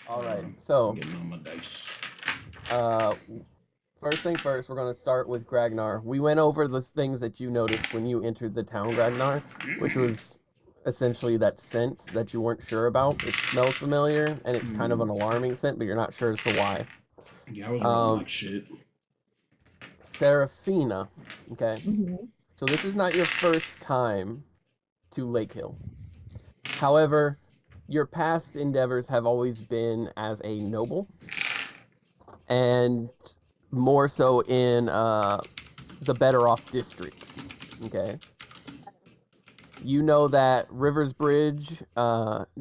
All right. So, I'm getting on my dice. uh, first thing first, we're going to start with Gragnar. We went over the things that you noticed when you entered the town, Gragnar, which was essentially that scent that you weren't sure about. It smells familiar, and it's kind of an alarming scent, but you're not sure as to why. Yeah, I was rolling Um, like shit. Serafina. Okay. Mm-hmm. So this is not your first time to Lakehill. However, your past endeavors have always been as a noble, and more so in the better off districts. Okay. You know that Rivers Bridge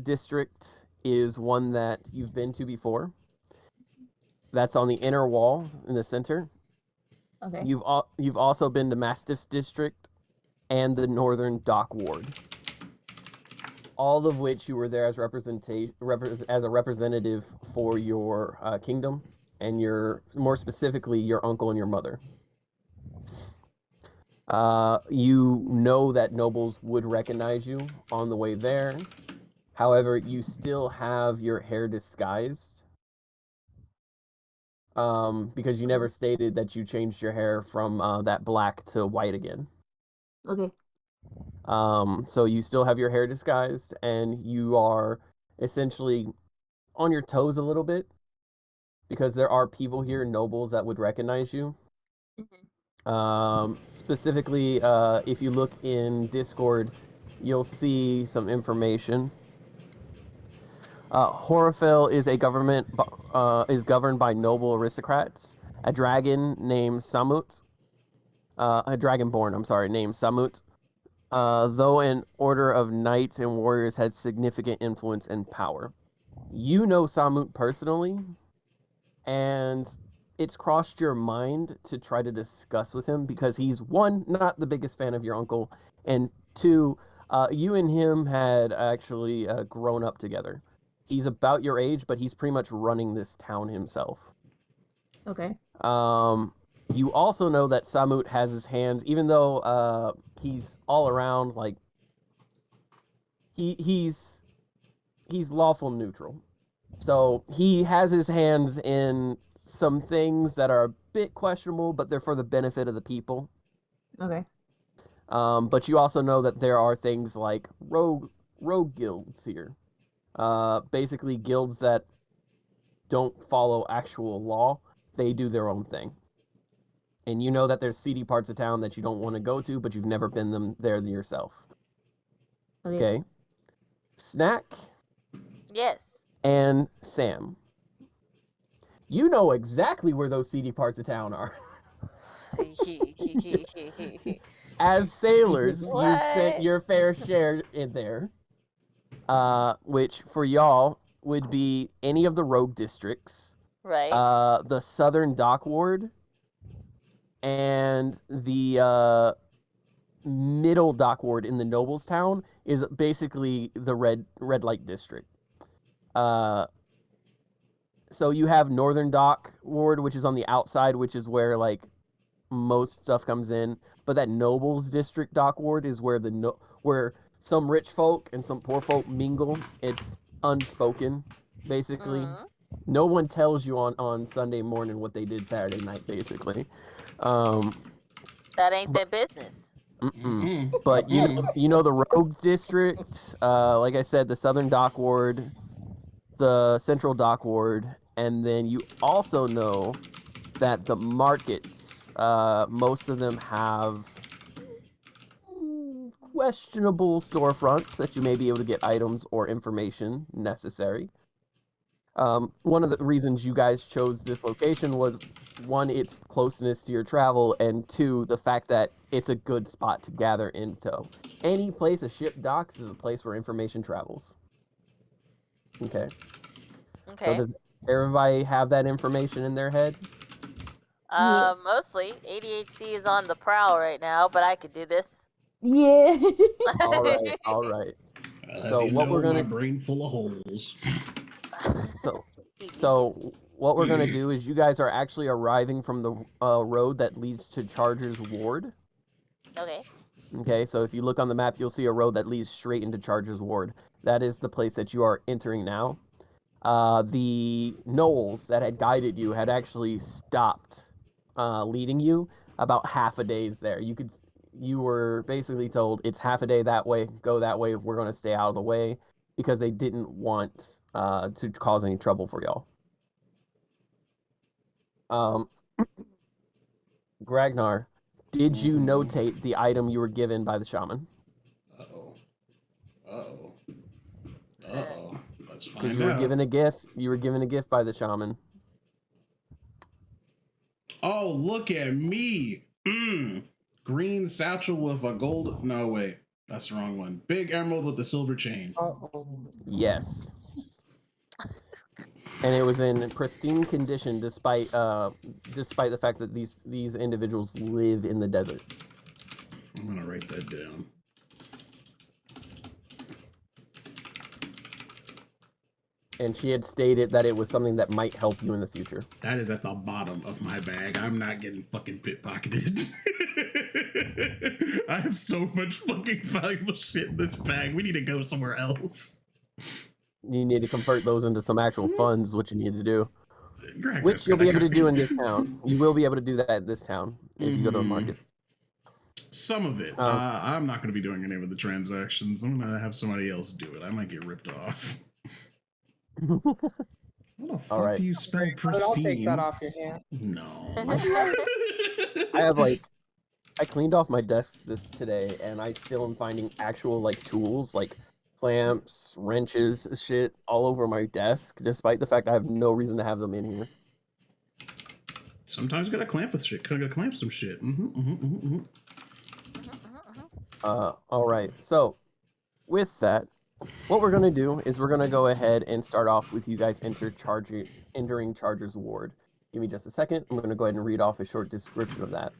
district is one that you've been to before. That's on the inner wall in the center. Okay. You've also been to Mastiff's district and the Northern Dock Ward. All of which you were there as as a representative for your kingdom and more specifically your uncle and your mother. You know that nobles would recognize you on the way there. However, you still have your hair disguised. Because you never stated that you changed your hair from that black to white again. Okay. So you still have your hair disguised, and you are essentially on your toes a little bit because there are people here, nobles, that would recognize you. Specifically, if you look in Discord, you'll see some information. Horafel is governed by noble aristocrats. A dragon named Samut, a dragonborn, I'm sorry, named Samut. Though an order of knights and warriors had significant influence and power. You know Samut personally, and it's crossed your mind to try to discuss with him because he's, one, not the biggest fan of your uncle, and two, you and him had actually grown up together. He's about your age, but he's pretty much running this town himself. Okay. You also know that Samut has his hands, even though he's all around, like he's lawful neutral. So he has his hands in some things that are a bit questionable, but they're for the benefit of the people. Okay. But you also know that there are things like rogue guilds here. Basically guilds that don't follow actual law. They do their own thing. And you know that there's seedy parts of town that you don't want to go to, but you've never been there yourself. Okay. Snack. Yes. And Sam. You know exactly where those seedy parts of town are. As sailors, you've spent your fair share in there. Which for y'all would be any of the rogue districts. Right. The Southern Dock Ward and the Middle Dock Ward in the Noblestown is basically the red light district. So you have Northern Dock Ward, which is on the outside, which is where like most stuff comes in. But that Nobles District Dock Ward is where where some rich folk and some poor folk mingle. It's unspoken, basically. Mm-hmm. No one tells you on Sunday morning what they did Saturday night, basically. That ain't their business. But you know the Rogue District, like I said, the Southern Dock Ward, the Central Dock Ward, and then you also know that the markets, most of them have questionable storefronts that you may be able to get items or information necessary. One of the reasons you guys chose this location was, one, its closeness to your travel, and two, the fact that it's a good spot to gather info. Any place a ship docks is a place where information travels. Okay. So does everybody have that information in their head? Mostly. ADHD is on the prowl right now, but I could do this. Yeah. All right. So what we're gonna, my brain full of holes. So what we're gonna do is you guys are actually arriving from the road that leads to Charger's Ward. Okay, so if you look on the map, you'll see a road that leads straight into Charger's Ward. That is the place that you are entering now. the gnolls that had guided you had actually stopped leading you about half a day's there. You were basically told it's half a day that way, go that way, we're going to stay out of the way, because they didn't want to cause any trouble for y'all. Gragnar, did you notate the item you were given by the shaman? Uh-oh. Let's find Because you were given a gift. You were given a gift by the shaman. Oh, look at me. Green satchel with a gold. No, wait. That's the wrong one. Big emerald with a silver chain. Yes. And it was in pristine condition despite the fact that these individuals live in the desert. I'm gonna write that down. And she had stated that it was something that might help you in the future. That is at the bottom of my bag. I'm not getting fucking pickpocketed. I have so much fucking valuable shit in this bag. We need to go somewhere else. You need to convert those into some actual funds, which you need to do. Greg, Which you'll be able to do in this town. You will be able to do that in this town if you go to the market. Some of it. I'm not going to be doing any of the transactions. I'm going to have somebody else do it. I might get ripped off. What the fuck do you spell pristine? I'll take that off your hand. No. I cleaned off my desk today, and I still am finding actual tools like clamps, wrenches, shit all over my desk, despite the fact I have no reason to have them in here. Sometimes you gotta clamp with shit. Gotta clamp some shit. All right. So, with that, what we're gonna do is we're gonna go ahead and start off with you guys entering Charger's ward. Give me just a second. I'm gonna go ahead and read off a short description of that.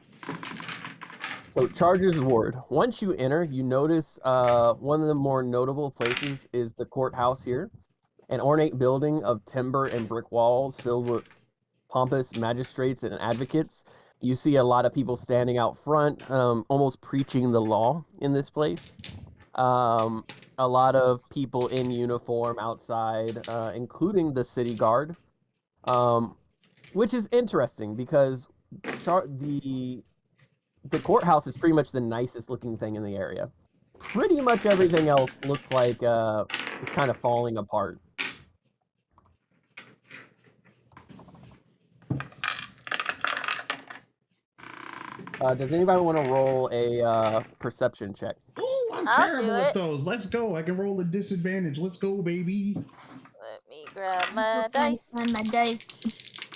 So, Charger's ward. Once you enter, you notice one of the more notable places is the courthouse here, an ornate building of timber and brick walls filled with pompous magistrates and advocates. You see a lot of people standing out front, almost preaching the law in this place. A lot of people in uniform outside, including the city guard, which is interesting because the courthouse is pretty much the nicest looking thing in the area. Pretty much everything else looks like it's kind of falling apart. Does anybody want to roll a perception check? Oh, I'm I'll terrible do at it. those. Let's go. I can roll a disadvantage. Let's go, baby. Let me grab my dice.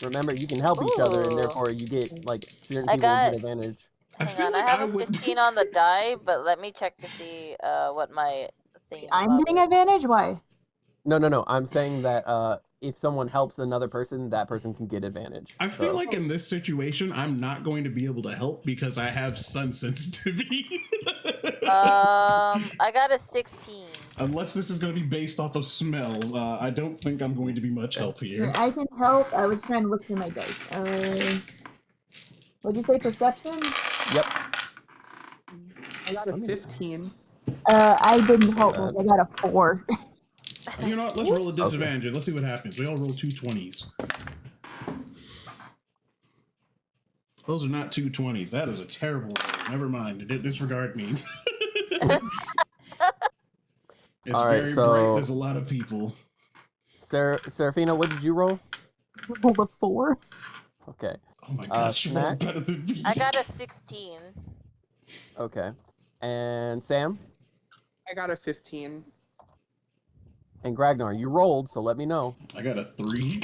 Remember, you can help each other, and therefore you get certain people get advantage. Hang on, I have a 15 on the die, but let me check to see what my thing. I'm getting advantage? Why? No. I'm saying that if someone helps another person, that person can get advantage. I feel like in this situation, I'm not going to be able to help because I have sun sensitivity. I got a 16. Unless this is going to be based off of smells, I don't think I'm going to be much help here. I can help. I was trying to look through my dice. What'd you say, perception? Yep. I got a 15. I didn't help much. I got a 4. You know what? Let's roll a disadvantage. Okay. Let's see what happens. We all roll 2 20s. Those are not 2 20s. That is a terrible roll. Never mind. Disregard me. It's all very right, bright. There's a lot of people. Serafina, what did you roll? I rolled a 4. Okay. Oh my gosh, you rolled better than me. I got a 16. Okay. And Sam? I got a 15. And Gragnar, you rolled, so let me know. I got a 3.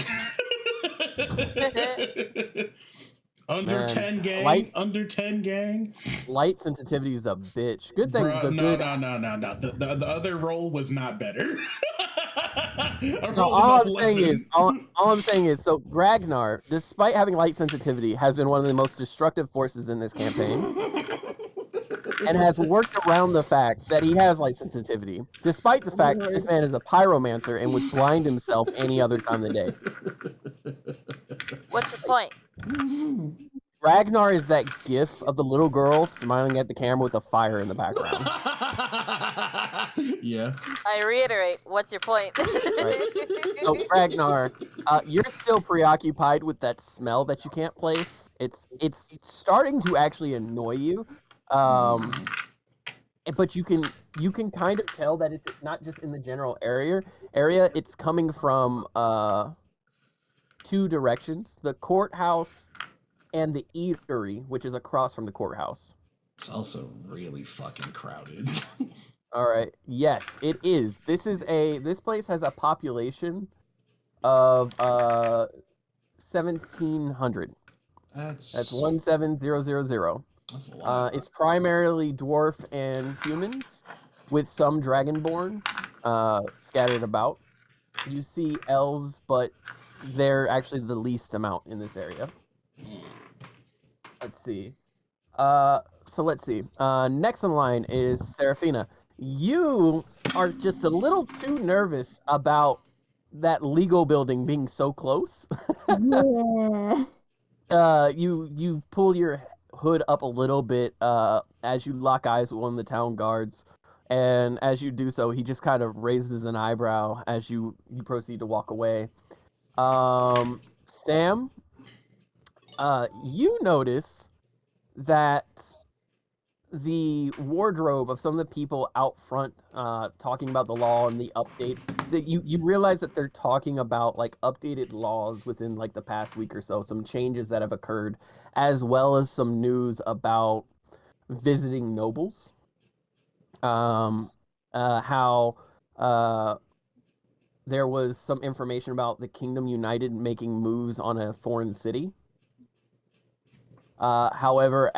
Under 10 gang. Under 10 gang. Light sensitivity is a bitch. Good thing. Bruh, no. The other roll was not better. All I'm saying is, so Gragnar, despite having light sensitivity, has been one of the most destructive forces in this campaign. And has worked around the fact that he has light sensitivity, despite the fact that this man is a pyromancer and would blind himself any other time of the day. What's your point? Ragnar is that gif of the little girl smiling at the camera with a fire in the background. Yeah. I reiterate, what's your point? Right. So Ragnar, you're still preoccupied with that smell that you can't place. It's starting to actually annoy you, but you can kind of tell that it's not just in the general area. It's coming from two directions: the courthouse and the eatery, which is across from the courthouse. It's also really fucking crowded. All right. Yes, it is. This place has a population of 1,700. That's 17000. That's a lot. It's primarily dwarf and humans, with some dragonborn scattered about. You see elves, but they're actually the least amount in this area. Let's see. So let's see. Next in line is Serafina. You are just a little too nervous about that legal building being so close. Yeah. You pull your hood up a little bit as you lock eyes with one of the town guards, and as you do so, he just kind of raises an eyebrow as you proceed to walk away. Sam, you notice that the wardrobe of some of the people out front talking about the law and the updates, that you realize that they're talking about like updated laws within like the past week or so, some changes that have occurred, as well as some news about visiting nobles, how there was some information about the Kingdom United making moves on a foreign city. However,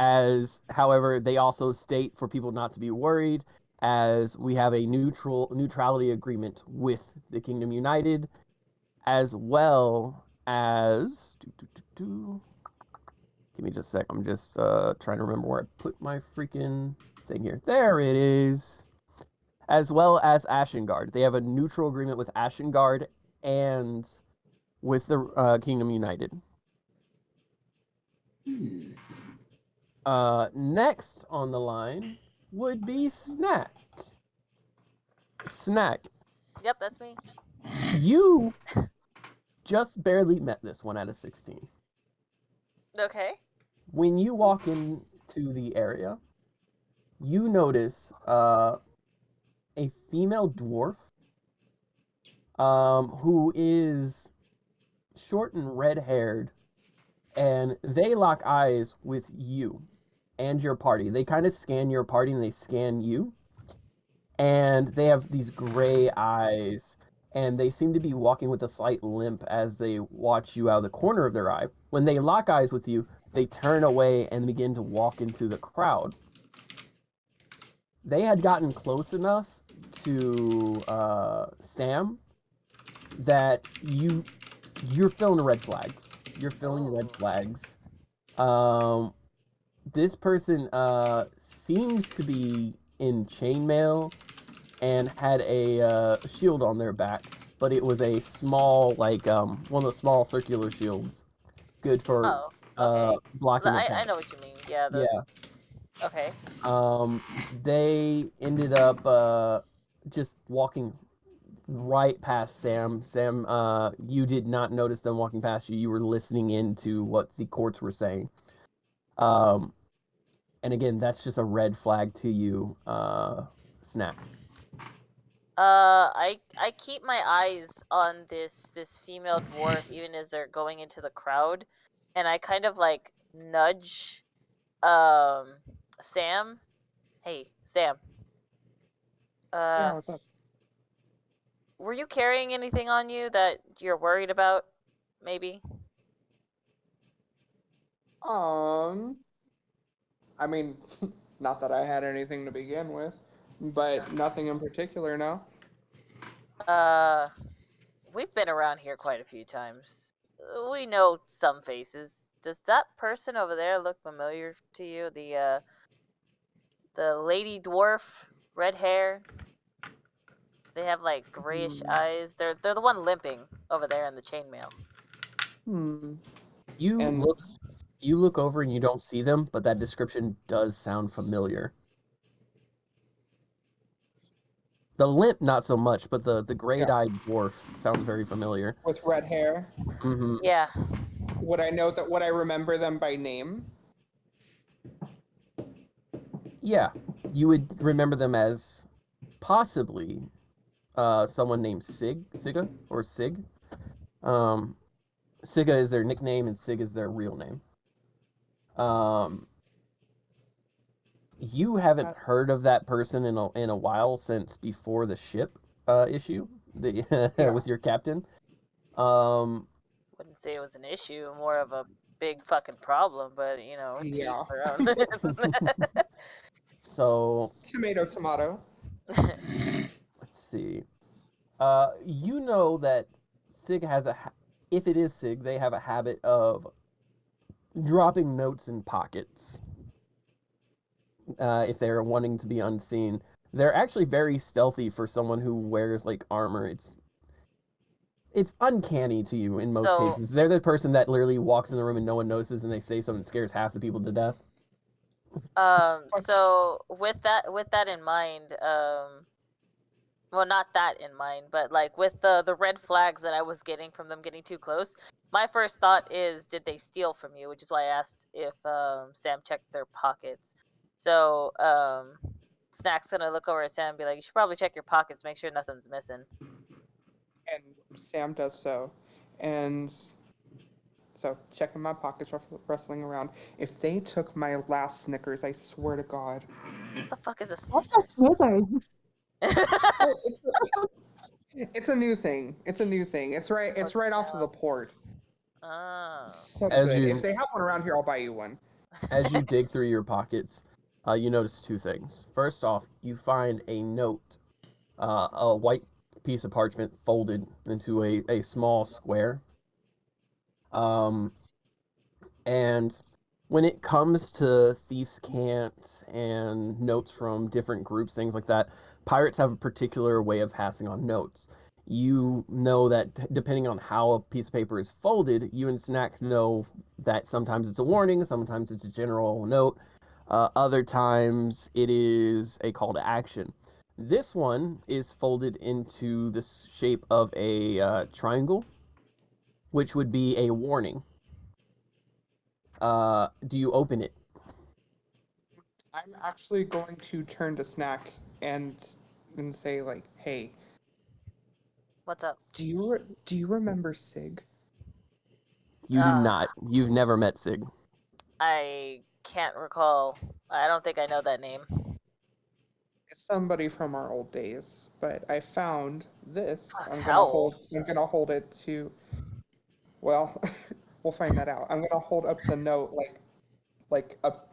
they also state for people not to be worried, as we have a neutrality agreement with the Kingdom United, as well as give me just a sec. I'm just trying to remember where I put my freaking thing here. There it is. As well as Ashengard. They have a neutral agreement with Ashengard and with the Kingdom United. Next on the line would be Snack. Snack. Yep, that's me. You just barely met this one out of 16. Okay. When you walk into the area, you notice a female dwarf who is short and red-haired, and they lock eyes with you and your party. They kind of scan your party and they scan you, and they have these gray eyes, and they seem to be walking with a slight limp as they watch you out of the corner of their eye. When they lock eyes with you, they turn away and begin to walk into the crowd. They had gotten close enough to Sam that you're feeling red flags. You're feeling red flags. This person seems to be in chainmail and had a shield on their back, but it was a small, like one of those small circular shields, good for blocking attack. I know what you mean. Yeah. Those... Yeah. Okay. They ended up just walking right past Sam. Sam, you did not notice them walking past you. You were listening into what the courts were saying. And again, that's just a red flag to you, Snap. I keep my eyes on this female dwarf even as they're going into the crowd, and I kind of like nudge Sam. Hey, Sam. Yeah, what's up? Were you carrying anything on you that you're worried about? Maybe? I mean, not that I had anything to begin with, but nothing in particular now. We've been around here quite a few times. We know some faces. Does that person over there look familiar to you? The lady dwarf, red hair. They have like grayish eyes. They're the one limping over there in the chainmail. You look over and you don't see them, but that description does sound familiar. The limp, not so much, but the great-eyed dwarf sounds very familiar. With red hair. Mm-hmm. Yeah. Would I know that? Would I remember them by name? Yeah, you would remember them as possibly someone named Siga, or Sig. Siga is their nickname, and Sig is their real name. You haven't heard of that person in a while since before the ship issue with your captain. Wouldn't say it was an issue, more of a big fucking problem, but you know, to each Yeah. their own. So Tomato. let's see. You know that Sig has if it is Sig, they have a habit of dropping notes in pockets if they're wanting to be unseen. They're actually very stealthy for someone who wears like armor. It's uncanny to you in most So- cases. They're the person that literally walks in the room and no one notices, and they say something that scares half the people to death. So with that in mind, well, not that in mind, but like with the red flags that I was getting from them getting too close, my first thought is, did they steal from you? Which is why I asked if Sam checked their pockets. So Snack's gonna look over at Sam and be like, "You should probably check your pockets, make sure nothing's missing." And Sam does so, and so checking my pockets, rustling around. If they took my last Snickers, I swear to God. What the fuck is a What's a Snickers? Snickers? Oh, it's a new thing. It's a new thing. It's right off of the port. Oh. So As good. you- If they have one around here, I'll buy you one. As you dig through your pockets, you notice two things. First off, you find a note, a white piece of parchment folded into a small square. And when it comes to thieves' cant and notes from different groups, things like that, pirates have a particular way of passing on notes. You know that depending on how a piece of paper is folded, you and Snack know that sometimes it's a warning, sometimes it's a general note, other times it is a call to action. This one is folded into the shape of a triangle, which would be a warning. Do you open it? I'm actually going to turn to Snack and say like, "Hey, What's up? do you remember Sig?" You do not. You've never met Sig. I can't recall. I don't think I know that name. It's somebody from our old days, but I found this. Fuck, I'm how gonna hold it to. Well, we'll find that out. I'm gonna hold up the note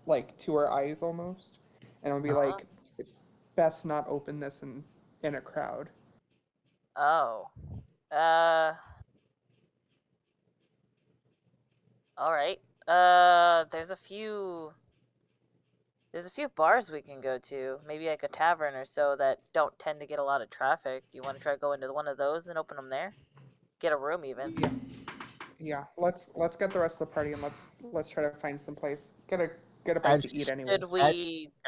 like to her eyes almost, and I'll be like, "Best not open this in a crowd." Oh. All right. There's a few bars we can go to. Maybe like a tavern or so that don't tend to get a lot of traffic. You want to try go into one of those and open them there? Get a room even. Yeah. Let's get the rest of the party and let's try to find some place. Get a bite to eat anyway. Should we as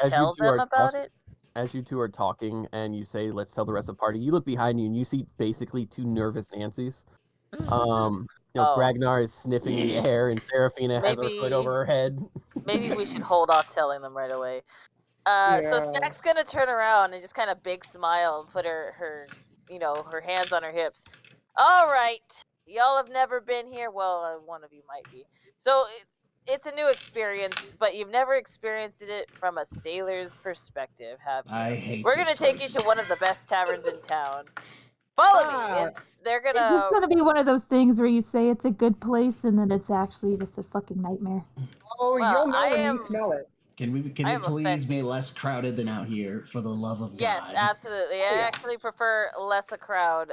you tell two them are about talking- it? As you two are talking and you say, let's tell the rest of the party, you look behind you and you see basically two nervous Nancys. Oh. Ragnar is sniffing the air and Serafina has her hood over her head. Maybe we should hold off telling them right away. So Yeah. Stack's gonna turn around and just kind of big smile, put her hands on her hips. All right, y'all have never been here. Well, one of you might be. So it's a new experience, but you've never experienced it from a sailor's perspective, have you? I hate We're this gonna take you place. to one of the best taverns in town. Follow me. They're Is this gonna. gonna be one of those things where you say it's a good place and then it's actually just a fucking nightmare? Oh, Well, you'll know I when am- you smell it. Can I it am please offended. be less crowded than out here, for the love of Yes, God? absolutely. I yeah. actually prefer less a crowd.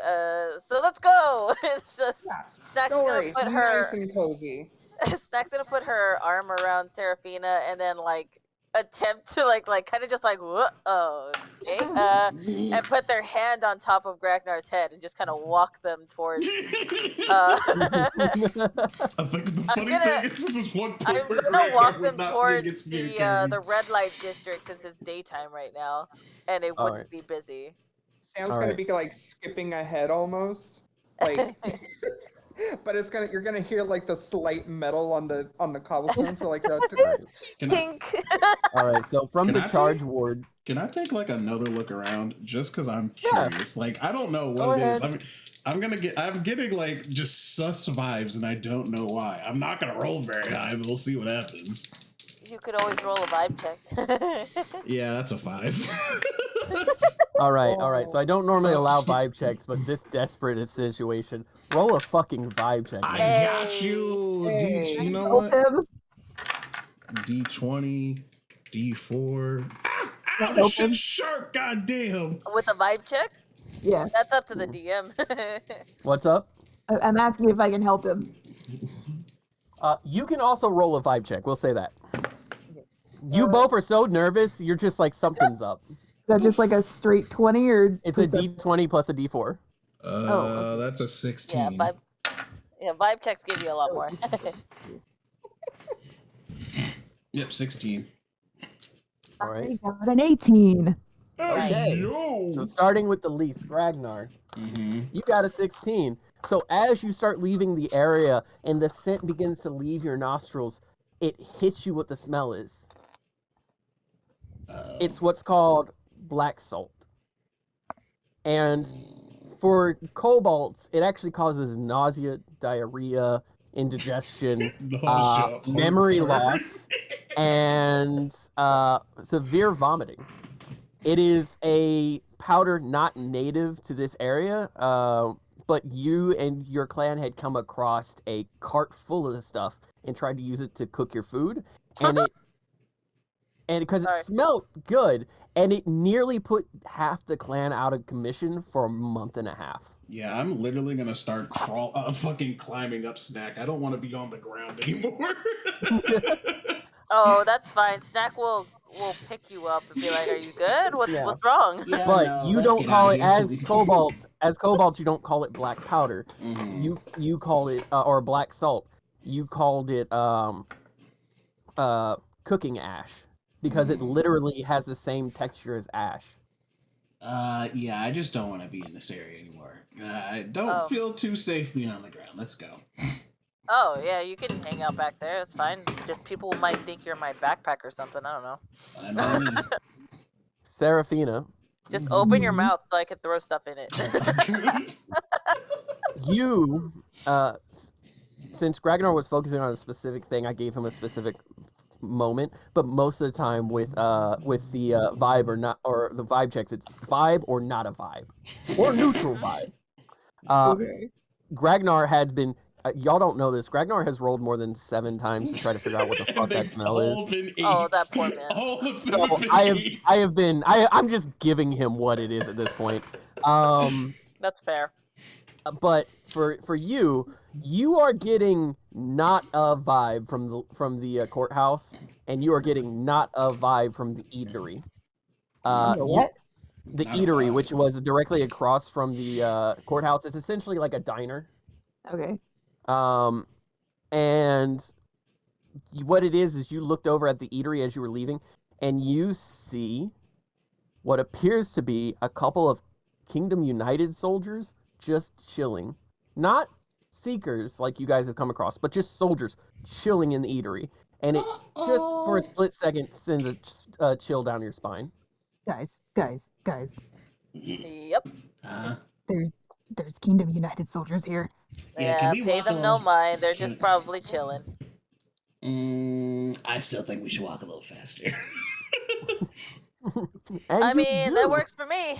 So let's go. So Yeah. Snack's Don't gonna worry, put nice her. and cozy. Snack's gonna put her arm around Serafina and then like attempt to like kind of just like okay and put their hand on top of Gragnar's head and just kind of walk them towards. I think the funny thing is, this is one point I'm where gonna Greg walk would them not be towards against being the carried. red light district since it's daytime right now and it All wouldn't right. be busy. Sam's gonna be like skipping ahead almost, like. But you're gonna hear like the slight metal on the cobblestone, so like the Pink. All right, so from the charge ward. Can I take like another look around just because I'm curious? Like I don't know what it is. I'm getting like just sus vibes, and I don't know why. I'm not gonna roll very high, but we'll see what happens. You could always roll a vibe check. Yeah, that's a 5. All right. So I don't normally allow vibe checks, but this desperate situation, roll a fucking vibe check. I got you. Hey. You know what? D20, D4. The shit's sharp, goddamn. With a vibe check? Yeah. That's up to the DM. What's up? I'm asking if I can help him. You can also roll a vibe check. We'll say that. You both are so nervous. You're just like something's up. Is that just like a straight 20 or? It's a D20 plus a D4. That's a 16. Yeah, vibe checks give you a lot more. Yep, 16. All right. I got an 18. Okay. So starting with the least, Ragnar, you got a 16. So as you start leaving the area and the scent begins to leave your nostrils, it hits you what the smell is. It's what's called black salt. And for kobolds, it actually causes nausea, diarrhea, indigestion, memory loss, and severe vomiting. It is a powder not native to this area, but you and your clan had come across a cart full of this stuff and tried to use it to cook your food, and because it smelled good, and it nearly put half the clan out of commission for a month and a half. Yeah, I'm literally gonna start fucking climbing up Snack. I don't want to be on the ground anymore. Oh, that's fine. Snack will pick you up and be like, "Are you good? What's wrong?" Yeah, but you don't call it as kobolds. As kobolds, you don't call it black powder. You call it or black salt. You called it cooking ash because it literally has the same texture as ash. Yeah, I just don't want to be in this area anymore. I don't feel too safe being on the ground. Let's go. Oh, yeah, you can hang out back there. It's fine. Just people might think you're in my backpack or something. I don't know. Fine by me. Seraphina. Just open your mouth so I can throw stuff in it. You, since Ragnar was focusing on a specific thing, I gave him a specific moment, but most of the time with the vibe or not, or the vibe checks, it's vibe or not a vibe or neutral vibe. Ragnar had been y'all don't know this, Ragnar has rolled more than 7 times to try to figure out what the fuck that smell is. Oh, that poor man. So I'm just giving him what it is at this point. That's fair. But for you are getting not a vibe from the courthouse, and you are getting not a vibe from the eatery. What? The eatery, which was directly across from the courthouse, is essentially like a diner. Okay. And what it is you looked over at the eatery as you were leaving, and you see what appears to be a couple of Kingdom United soldiers just chilling. Not seekers like you guys have come across, but just soldiers chilling in the eatery. And it just for a split second sends a chill down your spine. Guys. Yep. There's Kingdom United soldiers here. Yeah, pay them no mind. They're just probably chilling. I still think we should walk a little faster. I mean, that works for me.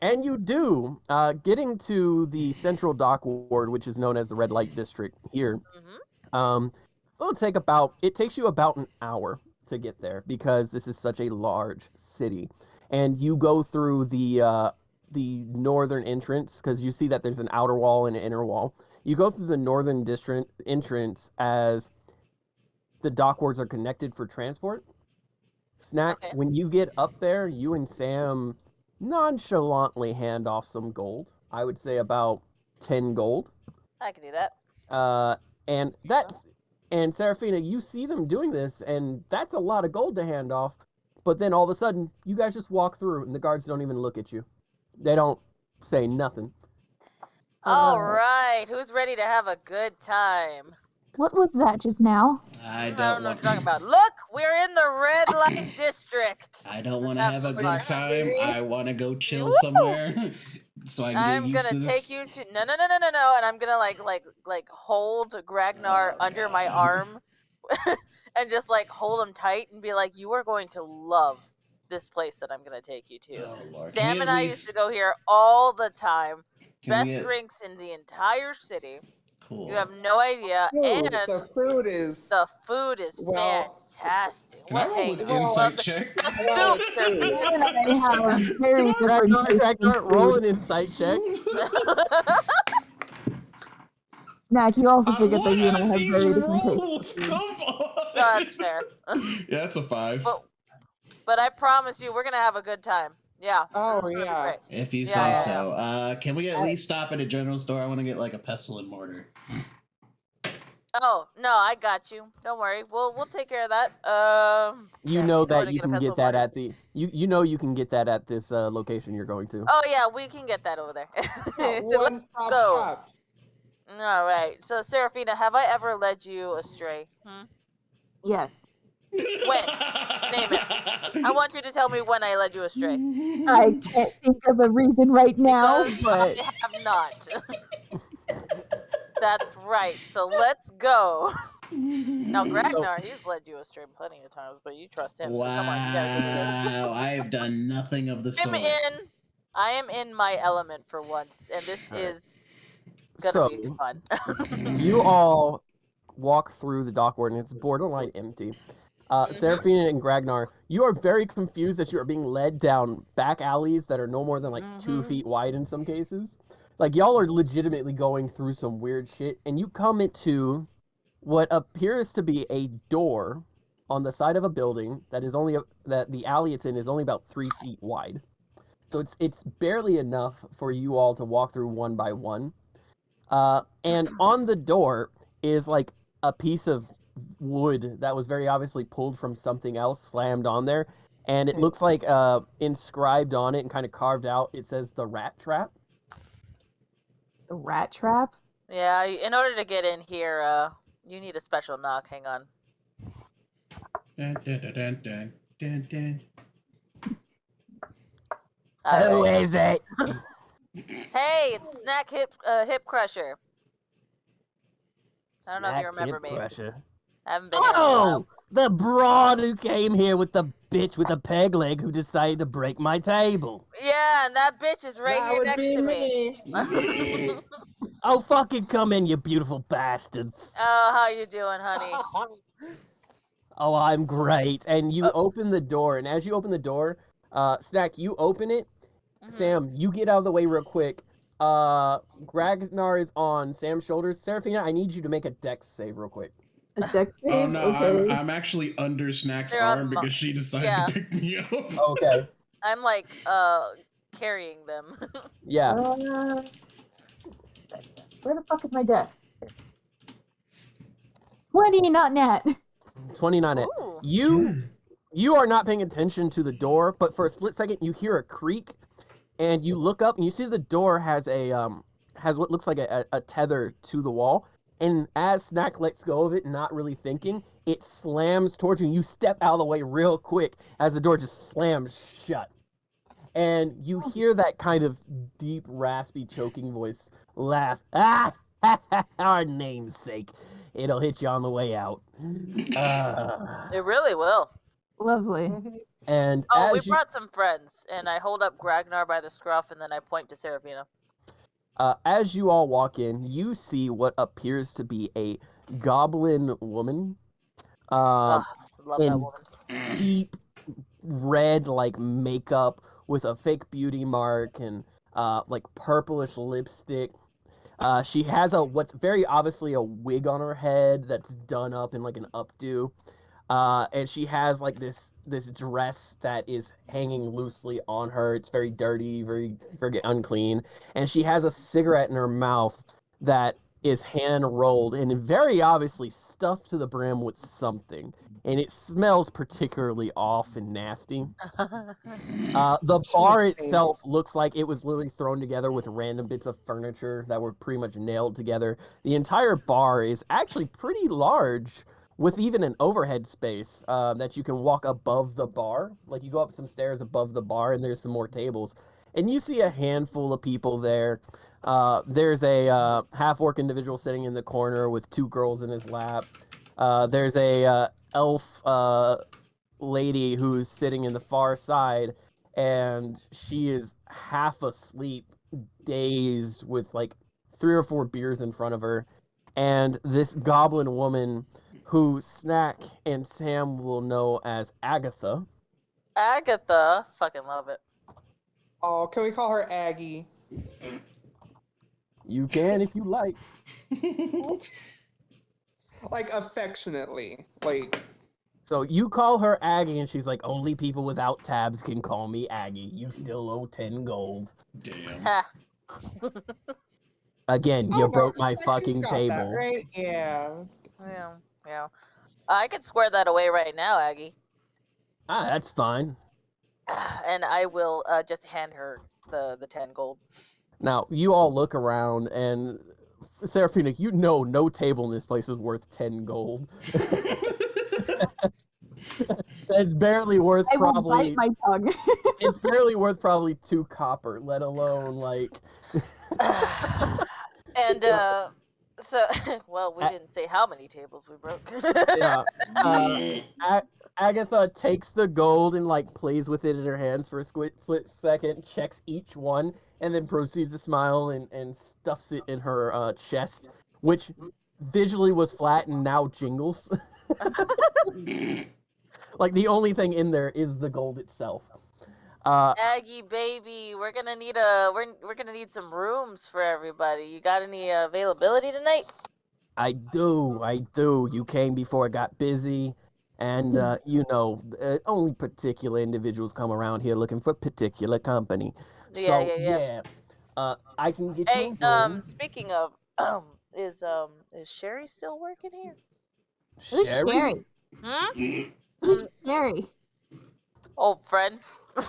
And you do. Getting to the central dock ward, which is known as the Red Light District here, it takes you about an hour to get there because this is such a large city. And you go through the northern entrance because you see that there's an outer wall and an inner wall. You go through the northern district entrance as the dock wards are connected for transport. Snack, when you get up there, you and Sam nonchalantly hand off some gold. I would say about 10 gold. I can do that. And Seraphina, you see them doing this, and that's a lot of gold to hand off. But then all of a sudden, you guys just walk through, and the guards don't even look at you. They don't say nothing. All right, who's ready to have a good time? What was that just now? I don't don't know want. what you're talking about. Look, we're in the red light district. I don't want to Have have a some good fun. time. I want to go chill Woo! somewhere so I can I'm get used gonna to take this. you to no, and I'm gonna like hold Gragnar under my arm, and just like hold him tight and be like, "You are going to love this place that I'm gonna take you to." Oh Lord, can Sam we and at I used to least? go here all the time. Can we Best get? drinks in the entire city. Cool. You have no idea, Food. and The food is the food is well. fantastic. Can I What? roll Hey, an you Well, insight love check? the well, soups. it's They're food. You and I have very different tastes in Ragnar, roll food. an insight check. Snack, you also I forget that you and want I at have these very different tastes in rolls. food. Come on. No, that's fair. Yeah, that's a 5. But I promise you, we're gonna have a good time. Yeah. Oh It's gonna be yeah. great. If you Yeah, say yeah, so. Can we at least stop at a general store? I want to get like a pestle and mortar. Oh no, I got you. Don't worry. We'll take care of that. You Sam, know you know where that to you get a can pestle get and that mortar? at the you know you can get that at this location you're going to. Oh yeah, we can get that over there. Yeah, one Let's stop go. shop. All right. So Serafina, have I ever led you astray? Yes. When? Name it. I want you to tell me when I led you astray. I can't think of a reason right now, Because but I have not. That's right. So let's go. Now, So Gragnar, he's led you astray plenty of times, but you trust him, so come on, you gotta give me this. Wow, I have done nothing of the sort. I am in my element for once, and this All right. is gonna be So fun. you all walk through the dock ward and it's borderline empty. Seraphina and Gragnar, you are very confused that you are being led down back alleys that are no more than like 2 feet wide in some cases. Like y'all are legitimately going through some weird shit, and you come into what appears to be a door on the side of a building that is only that the alley it's in is only about 3 feet wide. So it's barely enough for you all to walk through one by one. And on the door is like a piece of wood that was very obviously pulled from something else, slammed on there, and it looks like inscribed on it and kind of carved out. It says the rat trap. the rat trap? Yeah, in order to get in here, you need a special knock. Hang on. Dun, dun, dun, dun, dun, dun, dun. Who Alright. is it? Hey, it's Snack Hip Crusher. I don't know if you Snack remember Hip me. Crusher. I haven't been here in a while. Oh, the broad who came here with the bitch with the peg leg who decided to break my table. Yeah, and that bitch is right That here would next be to me. me. Oh, fucking come in, you beautiful bastards. Oh, how you doing, honey? Oh, I'm great. And you Oh. open the door, and as you open the door, Snack, you open it. Mhm. Sam, you get out of the way real quick. Gragnar is on Sam's shoulders. Seraphina, I need you to make a dex save real quick. A dex Oh save? no, Okay. I'm actually under Snack's They're on arm my- because she decided yeah. to pick me up. Okay. I'm like carrying them. Yeah. Where the fuck is my dex? 20, not nat. 29 it. Ooh. You are not paying attention to the door, but for a split second you hear a creak and you look up and you see the door has a has what looks like a tether to the wall. And as Snack lets go of it, not really thinking, it slams towards you and you step out of the way real quick as the door just slams shut. And you hear that kind of deep, raspy, choking voice laugh. Ah, our namesake. It'll hit you on the way out. It really will. Lovely. And Oh, we as you brought some friends, and I hold up Gragnar by the scruff, and then I point to Serafina. as you all walk in, you see what appears to be a goblin woman. Love that in woman. deep red like makeup with a fake beauty mark and like purplish lipstick. She has what's very obviously a wig on her head that's done up in like an updo. And she has like this dress that is hanging loosely on her. It's very dirty, very unclean, and she has a cigarette in her mouth that is hand rolled and very obviously stuffed to the brim with something, and it smells particularly off and nasty. The bar itself looks like it was literally thrown together with random bits of furniture that were pretty much nailed together. The entire bar is actually pretty large, with even an overhead space that you can walk above the bar. Like you go up some stairs above the bar, and there's some more tables. And you see a handful of people there. There's a half-orc individual sitting in the corner with 2 girls in his lap. There's a elf lady who's sitting in the far side, and she is half asleep, dazed, with like 3 or 4 beers in front of her. And this goblin woman, who Snack and Sam will know as Agatha. Agatha, fucking love it. Oh, can we call her Aggie? You can if you like. Like affectionately, like. So you call her Aggie, and she's like, only people without tabs can call me Aggie. You still owe 10 gold. Damn. Again, you broke my fucking table. That, right? Yeah. Yeah. I could square that away right now, Aggie. That's fine. And I will just hand her the 10 gold. Now, you all look around, and Seraphina, you know no table in this place is worth 10 gold. It's barely worth I will probably... bite my tongue. It's barely worth probably 2 copper, let alone, like... And, so, well, we didn't say how many tables we broke. Yeah. Agatha takes the gold and, like, plays with it in her hands for a split second, checks each one, and then proceeds to smile and stuffs it in her chest, which visually was flat and now jingles. Like, the only thing in there is the gold itself. Aggie, baby, we're gonna need some rooms for everybody. You got any availability tonight? I do. You came before it got busy, and you know, only particular individuals come around here looking for particular company. Yeah. I can get Hey, you a room. speaking of, is Sherry still working here? Who's Sherry? Who's Sherry? Old friend. Is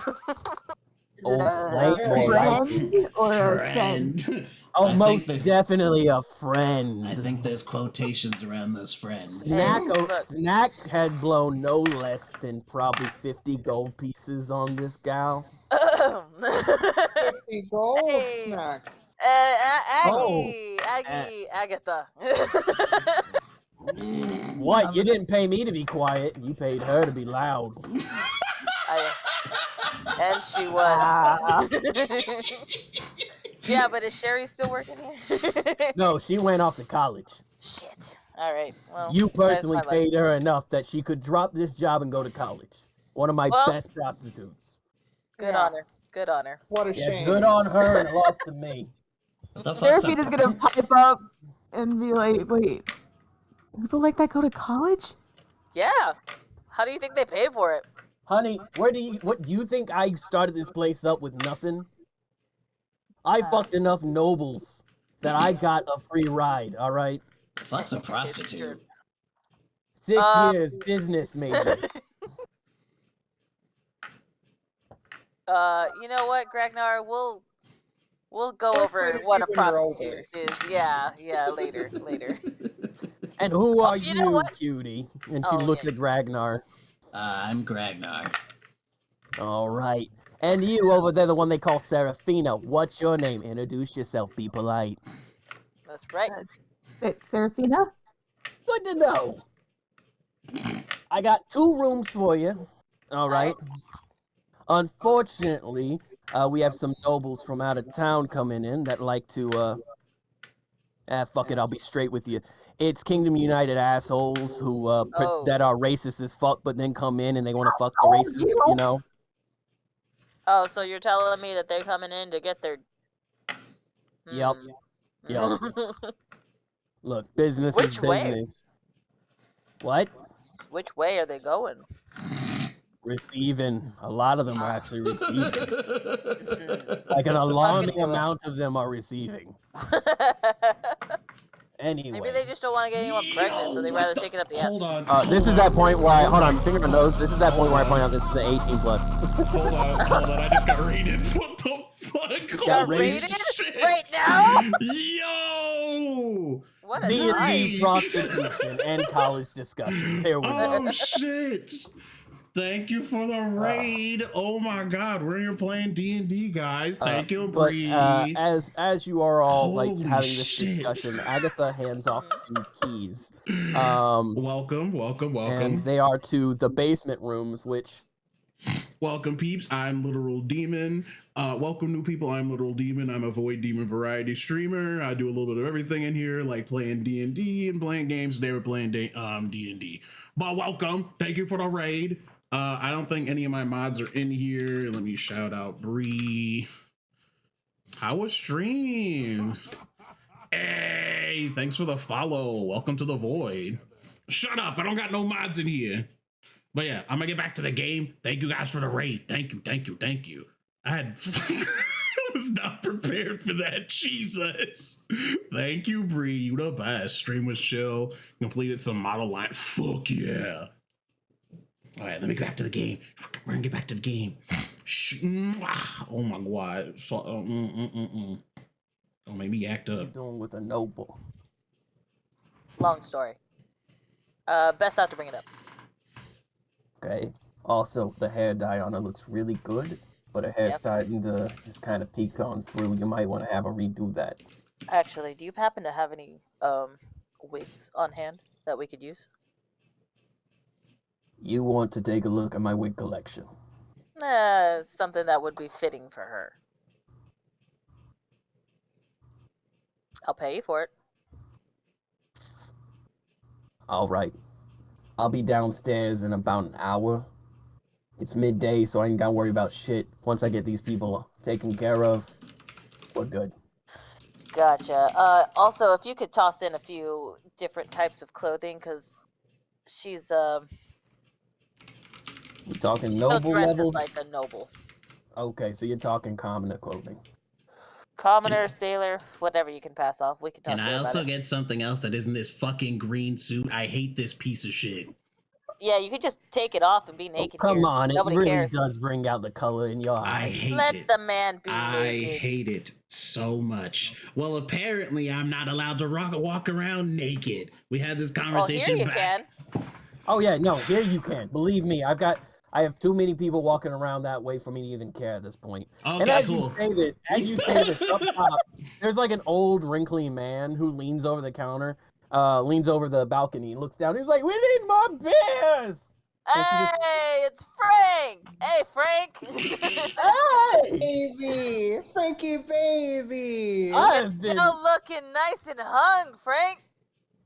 it a friend or a friend? Oh, most definitely a friend. I think there's quotations around those friends. Snack had blown no less than probably 50 gold pieces on this gal. 50 gold, Hey. Snack. Agatha. What? You didn't pay me to be quiet. You paid her to be loud. And she was. Yeah, but is Sherry still working here? No, she went off to college. Shit. All right. Well, You personally paid her enough that she could drop this job and go to college. One of my best prostitutes. Good on her. Good on her. What a shame. Good on her and a loss to me. Seraphina's gonna pipe up and be like, wait, people like that go to college? Yeah. How do you think they pay for it? Honey, what do you think I started this place up with nothing? I fucked enough nobles that I got a free ride, all right? Fuck's a prostitute. 6 years, business major. You know what, Gragnar? We'll go over what a prostitute is. Yeah, later. And who are you, cutie? And she looks at Gragnar. I'm Gragnar. All right. And you over there, the one they call Seraphina. What's your name? Introduce yourself. Be polite. That's right. Seraphina? Good to know. I got 2 rooms for you. All right. Unfortunately, we have some nobles from out of town coming in that like to, fuck it, I'll be straight with you. It's Kingdom United assholes who, that are racist as fuck, but then come in and they want to fuck the racists, you know? Oh, so you're telling me that they're coming in to get their... Yep. Look, business is business. What? Which way are they going? Receiving. A lot of them are actually receiving. Like an alarming amount of them are receiving. Anyway. Maybe they just don't want to get anyone pregnant, so they'd rather take it up the ass. Hold on. This is that point where hold on, finger on nose. This is that point where I point out this is an 18 plus. Hold on. I just got raided. What the fuck? Got Holy raided? shit. Right now? Yo! What a D&D night. prostitution and college discussions. Here we go. Oh shit! Thank you for the raid. Oh my god, we're here playing D&D, guys. Thank you, But Bree. as you are all like Holy having this shit. discussion, Agatha hands off 2 keys. Welcome. And they are to the basement rooms, which Welcome, peeps. I'm Literal Demon. Welcome, new people. I'm Literal Demon. I'm a Void Demon variety streamer. I do a little bit of everything in here, like playing D&D and playing games. They were playing D&D. But welcome. Thank you for the raid. I don't think any of my mods are in here. Let me shout out Bree. How was stream? Hey, thanks for the follow. Welcome to the Void. Shut up. I don't got no mods in here. But yeah, I'm gonna get back to the game. Thank you guys for the raid. Thank you. I was not prepared for that. Jesus. Thank you, Bree. You the best. Stream was chill. Completed some model line. Fuck yeah. All right, let me get back to the game. We're gonna get back to the game. Oh my god. So, don't make me act up. you're doing with a noble. Long story. Best not to bring it up. Okay. Also, the hair dye on her looks really good, but her hair's Yep. starting to just kind of peek on through. You might want to have her redo that. Actually, do you happen to have any wigs on hand that we could use? You want to take a look at my wig collection? Something that would be fitting for her. I'll pay you for it. All right. I'll be downstairs in about an hour. It's midday, so I ain't gotta worry about shit. Once I get these people taken care of, we're good. Gotcha. Also, if you could toss in a few different types of clothing, because she's You talking still noble dresses levels? like a noble. Okay, so you're talking commoner clothing. Commoner, sailor, whatever you can pass off. We can talk Can to I her about also it. get something else that isn't this fucking green suit? I hate this piece of shit. Yeah, you could just take it off and be Oh, naked come here. on, it Nobody really cares. does bring out the color in your I eyes. hate Let it. the man be I naked. hate it so much. Well, apparently I'm not allowed to walk around naked. We had this Well, conversation here you back. can. Oh yeah, no, here you can. Believe me, I have too many people walking around that way for me to even care at this point. Okay, And as cool. you say this up top, there's like an old wrinkly man who leans over the counter, leans over the balcony, looks down. He's like, "We need more beers." And she just, Hey, it's Frank! Hey, Frank! hey, Baby, Frankie, baby. I've been. Still looking nice and hung, Frank!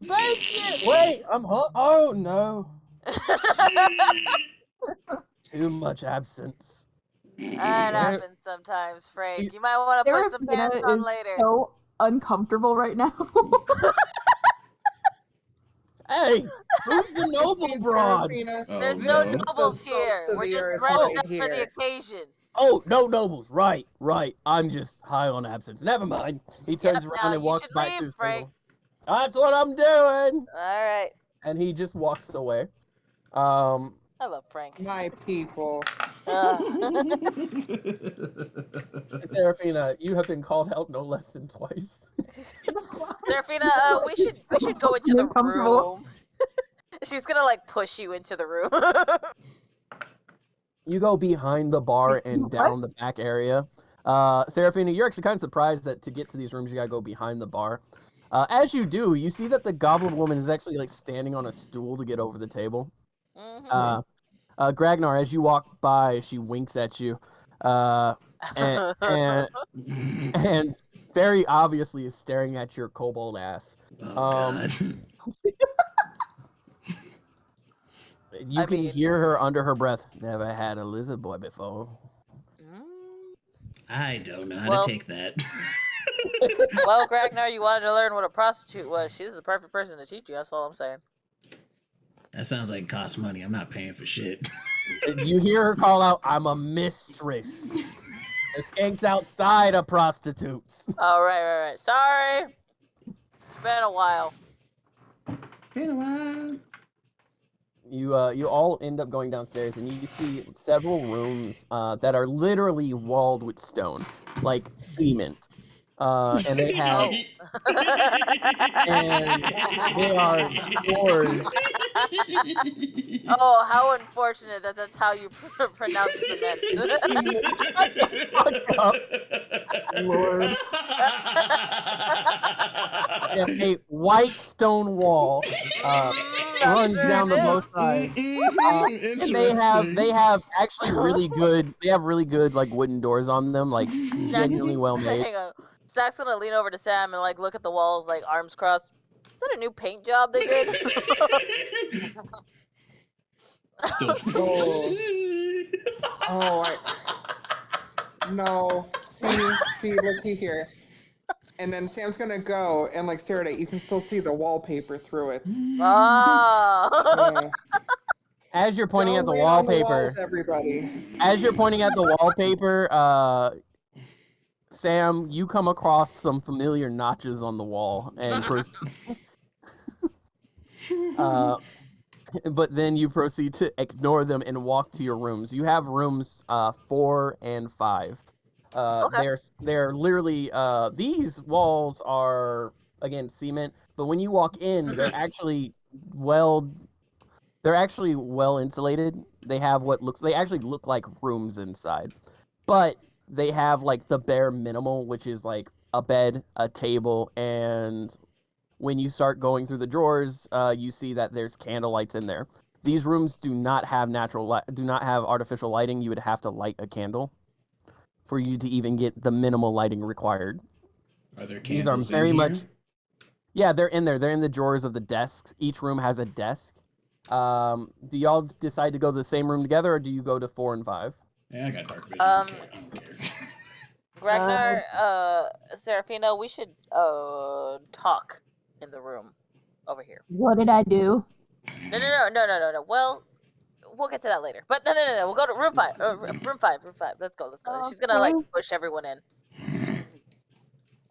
Thank you. Wait, I'm oh no, too much absence. That happens sometimes, Frank. You might want to put some pants Serafina on is later. so uncomfortable right now. Hey, who's the noble broad? Serafina, There's Oh, no this is the nobles salt here. to We're the just earth dressed right up for the here. occasion. Oh, no nobles. Right. I'm just high on absence. Never mind. He turns Yep, around now and you walks should back leave, to his Frank. table. That's what I'm doing. All right. And he just walks away. I love Frank. My people. Serafina, you have been called out no less than twice. Serafina, we should go into the uncomfortable. room. She's gonna like push you into the room. You go behind the bar and What? down the back area. Serafina, you're actually kind of surprised that to get to these rooms, you gotta go behind the bar. As you do, you see that the goblin woman is actually like standing on a stool to get over the table. Mhm. Gragnar, as you walk by, she winks at you, and very obviously is staring at your kobold ass. Oh, God. You I can mean- hear her under her breath. Never had a lizard boy before. Mm. I don't know how Well- to take that. Well, Gragnar, you wanted to learn what a prostitute was. She's the perfect person to teach you. That's all I'm saying. That sounds like it costs money. I'm not paying for shit. You hear her call out, "I'm a mistress." The skanks outside are prostitutes. Oh, right. Sorry. Been a while. Been a while. You all end up going downstairs, and you see several rooms that are literally walled with stone, like cement. And they have and they are doors. Oh, how unfortunate that that's how you pronounce cement. Lord. Yes, a white stone wall runs Sure down it the is. both sides. And Interesting. they have actually really good like wooden doors on them, like genuinely well made. Hang on. Zach's gonna lean over to Sam and like look at the walls, like arms crossed. Is that a new paint job they did? Still. No. See, looky here. And then Sam's gonna go and like stare at it. You can still see the wallpaper through it. Oh. As you're pointing at Don't the lean on the wallpaper, walls, everybody. as you're pointing at the wallpaper, Sam, you come across some familiar notches on the wall and but then you proceed to ignore them and walk to your rooms. You have rooms 4 and 5. Okay. They're literally these walls are again cement, but when you walk in, they're actually well insulated. They actually look like rooms inside, but they have like the bare minimal, which is like a bed, a table, and when you start going through the drawers, you see that there's candle lights in there. These rooms do not have artificial lighting. You would have to light a candle for you to even get the minimal lighting required. Are there These are candles very in here? much. Yeah, they're in there. They're in the drawers of the desks. Each room has a desk. Do y'all decide to go to the same room together, or do you go to 4 and 5? Yeah, I got dark vision. Okay, I don't care. Ragnar, Serafino, we should talk in the room over here. What did I do? No. Well, we'll get to that later. But no. We'll go to room 5. Room 5. Let's go. She's gonna like push everyone in.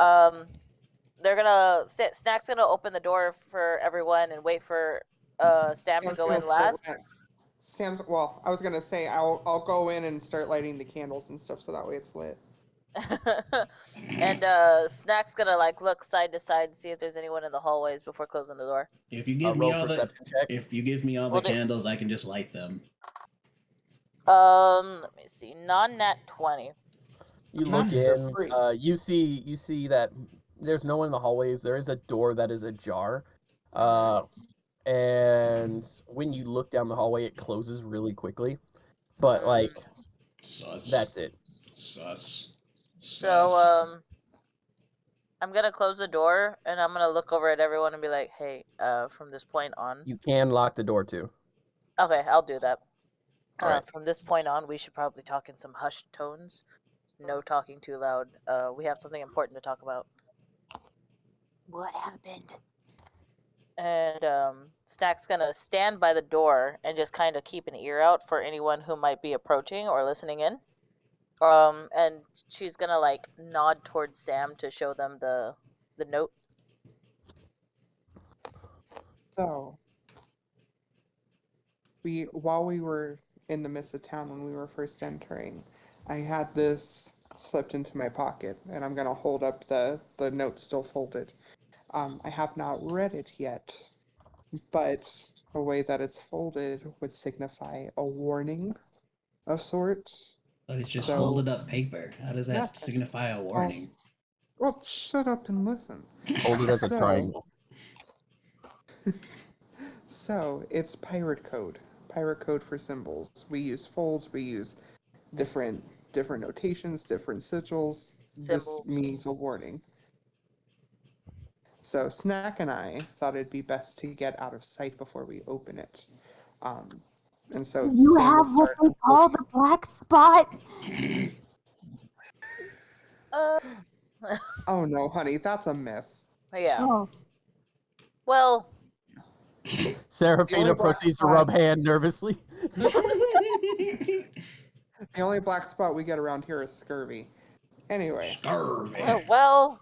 They're gonna Snack's gonna open the door for everyone and wait for Sam to go in last. Well, I was gonna say I'll go in and start lighting the candles and stuff so that way it's lit. And Snack's gonna like look side to side and see if there's anyone in the hallways before closing the door. If you give me all the We'll candles, I can just light them. Let me see. Non-nat 20. You look Matches are in. free. You see that there's no one in the hallways. There is a door that is ajar. And when you look down the hallway, it closes really quickly. But like, Sus. that's it. Sus. So I'm gonna close the door and I'm gonna look over at everyone and be like, "Hey, from this point on." You can lock the door too. Okay, I'll do that. Alright. From this point on, we should probably talk in some hushed tones. No talking too loud. We have something important to talk about. What happened? And Snack's gonna stand by the door and just kind of keep an ear out for anyone who might be approaching or listening in. And she's gonna like nod towards Sam to show them the note. So, while we were in the midst of town when we were first entering, I had this slipped into my pocket, and I'm gonna hold up the note still folded. I have not read it yet, but the way that it's folded would signify a warning of sorts. But it's just folded up paper. How does that signify a warning? Well, shut up and listen. Folded as a triangle. So, it's pirate code. Pirate code for symbols. We use folds, we use different notations, different sigils. This means a warning. So Snack and I thought it'd be best to get out of sight before we open it. And so You Sam have what they call the black spot? Oh no, honey, that's a myth. Yeah. Oh. Well, Serafina proceeds to rub hand nervously. The only black spot we get around here is scurvy. Anyway. Scurvy. well,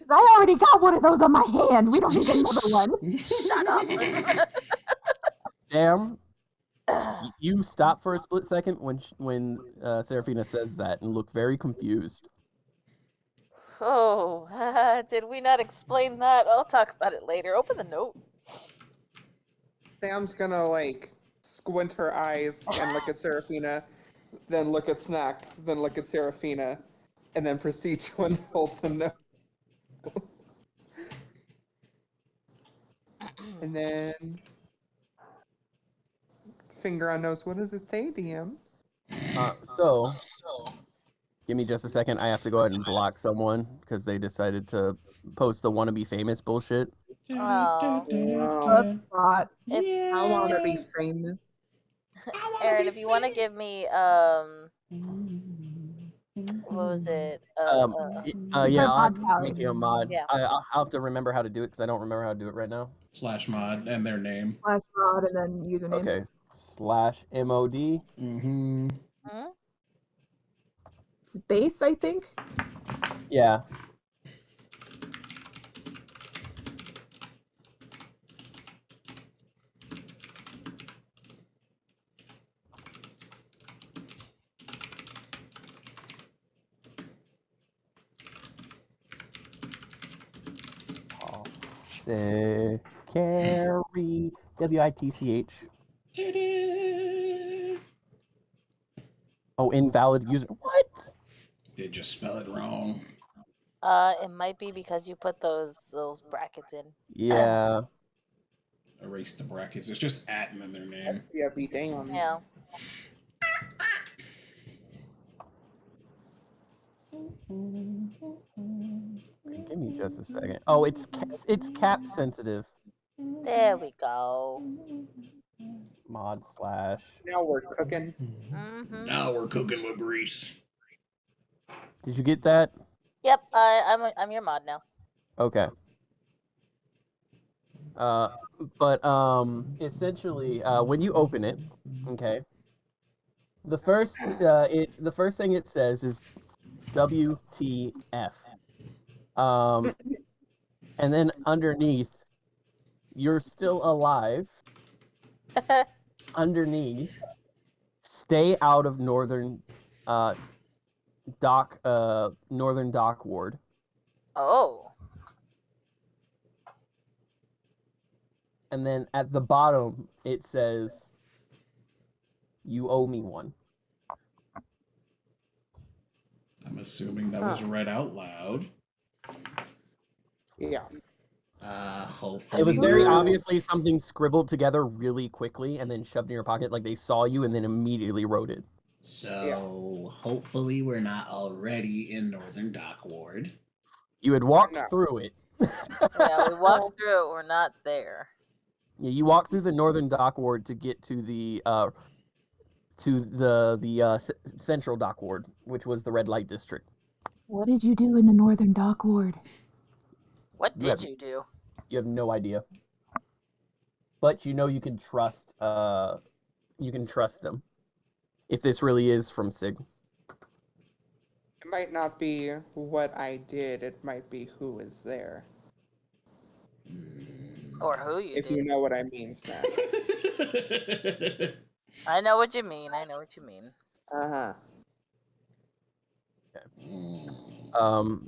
Because I already got one of those on my hand. We don't need another one. Shut up. Sam, you stop for a split second when Serafina says that and look very confused. Oh, did we not explain that? I'll talk about it later. Open the note. Sam's gonna like squint her eyes and look at Serafina, then look at Snack, then look at Serafina, and then proceed to unfold the note. And then finger on nose. What does it say, DM? So, give me just a second. I have to go ahead and block someone because they decided to post the wannabe famous bullshit. Oh. That's hot. If, I want to be famous. Aaron, if you want to give me what was it? Yeah, I'll mod make you a mod. Yeah. I'll have to remember how to do it because I don't remember how to do it right now. /mod and their name. Slash mod and then username. Okay. /mod. Mm-hmm. Hmm? Space, I think. Yeah. Carry WITCH. Oh, invalid user. What? Did you spell it wrong? It might be because you put those brackets in. Yeah. Erase the brackets. It's just @ and then their name. Yeah, be damn. Yeah. Give me just a second. Oh, it's cap sensitive. There we go. Mod / Now we're cooking. Mm-hmm. Now we're cooking with grease. Did you get that? Yep. I'm your mod now. Okay. But essentially, when you open it, okay, the first thing it says is WTF. And then underneath, you're still alive. Underneath, stay out of northern dock ward. Oh. And then at the bottom, it says, you owe me one. I'm assuming that was read out loud. Yeah. Hopefully. It was very obviously something scribbled together really quickly and then shoved in your pocket, like they saw you and then immediately wrote it. So, hopefully we're not already in Northern Dock Ward. You had walked through it. Yeah, we walked through it. We're not there. Yeah, you walked through the Northern Dock Ward to get to the Central Dock Ward, which was the red light district. What did you do in the Northern Dock Ward? What did you do? You have no idea. But you know you can trust them. If this really is from Sig. It might not be what I did, it might be who is there. Or who you If did. you know what I mean, Snack. I know what you mean. Uh-huh.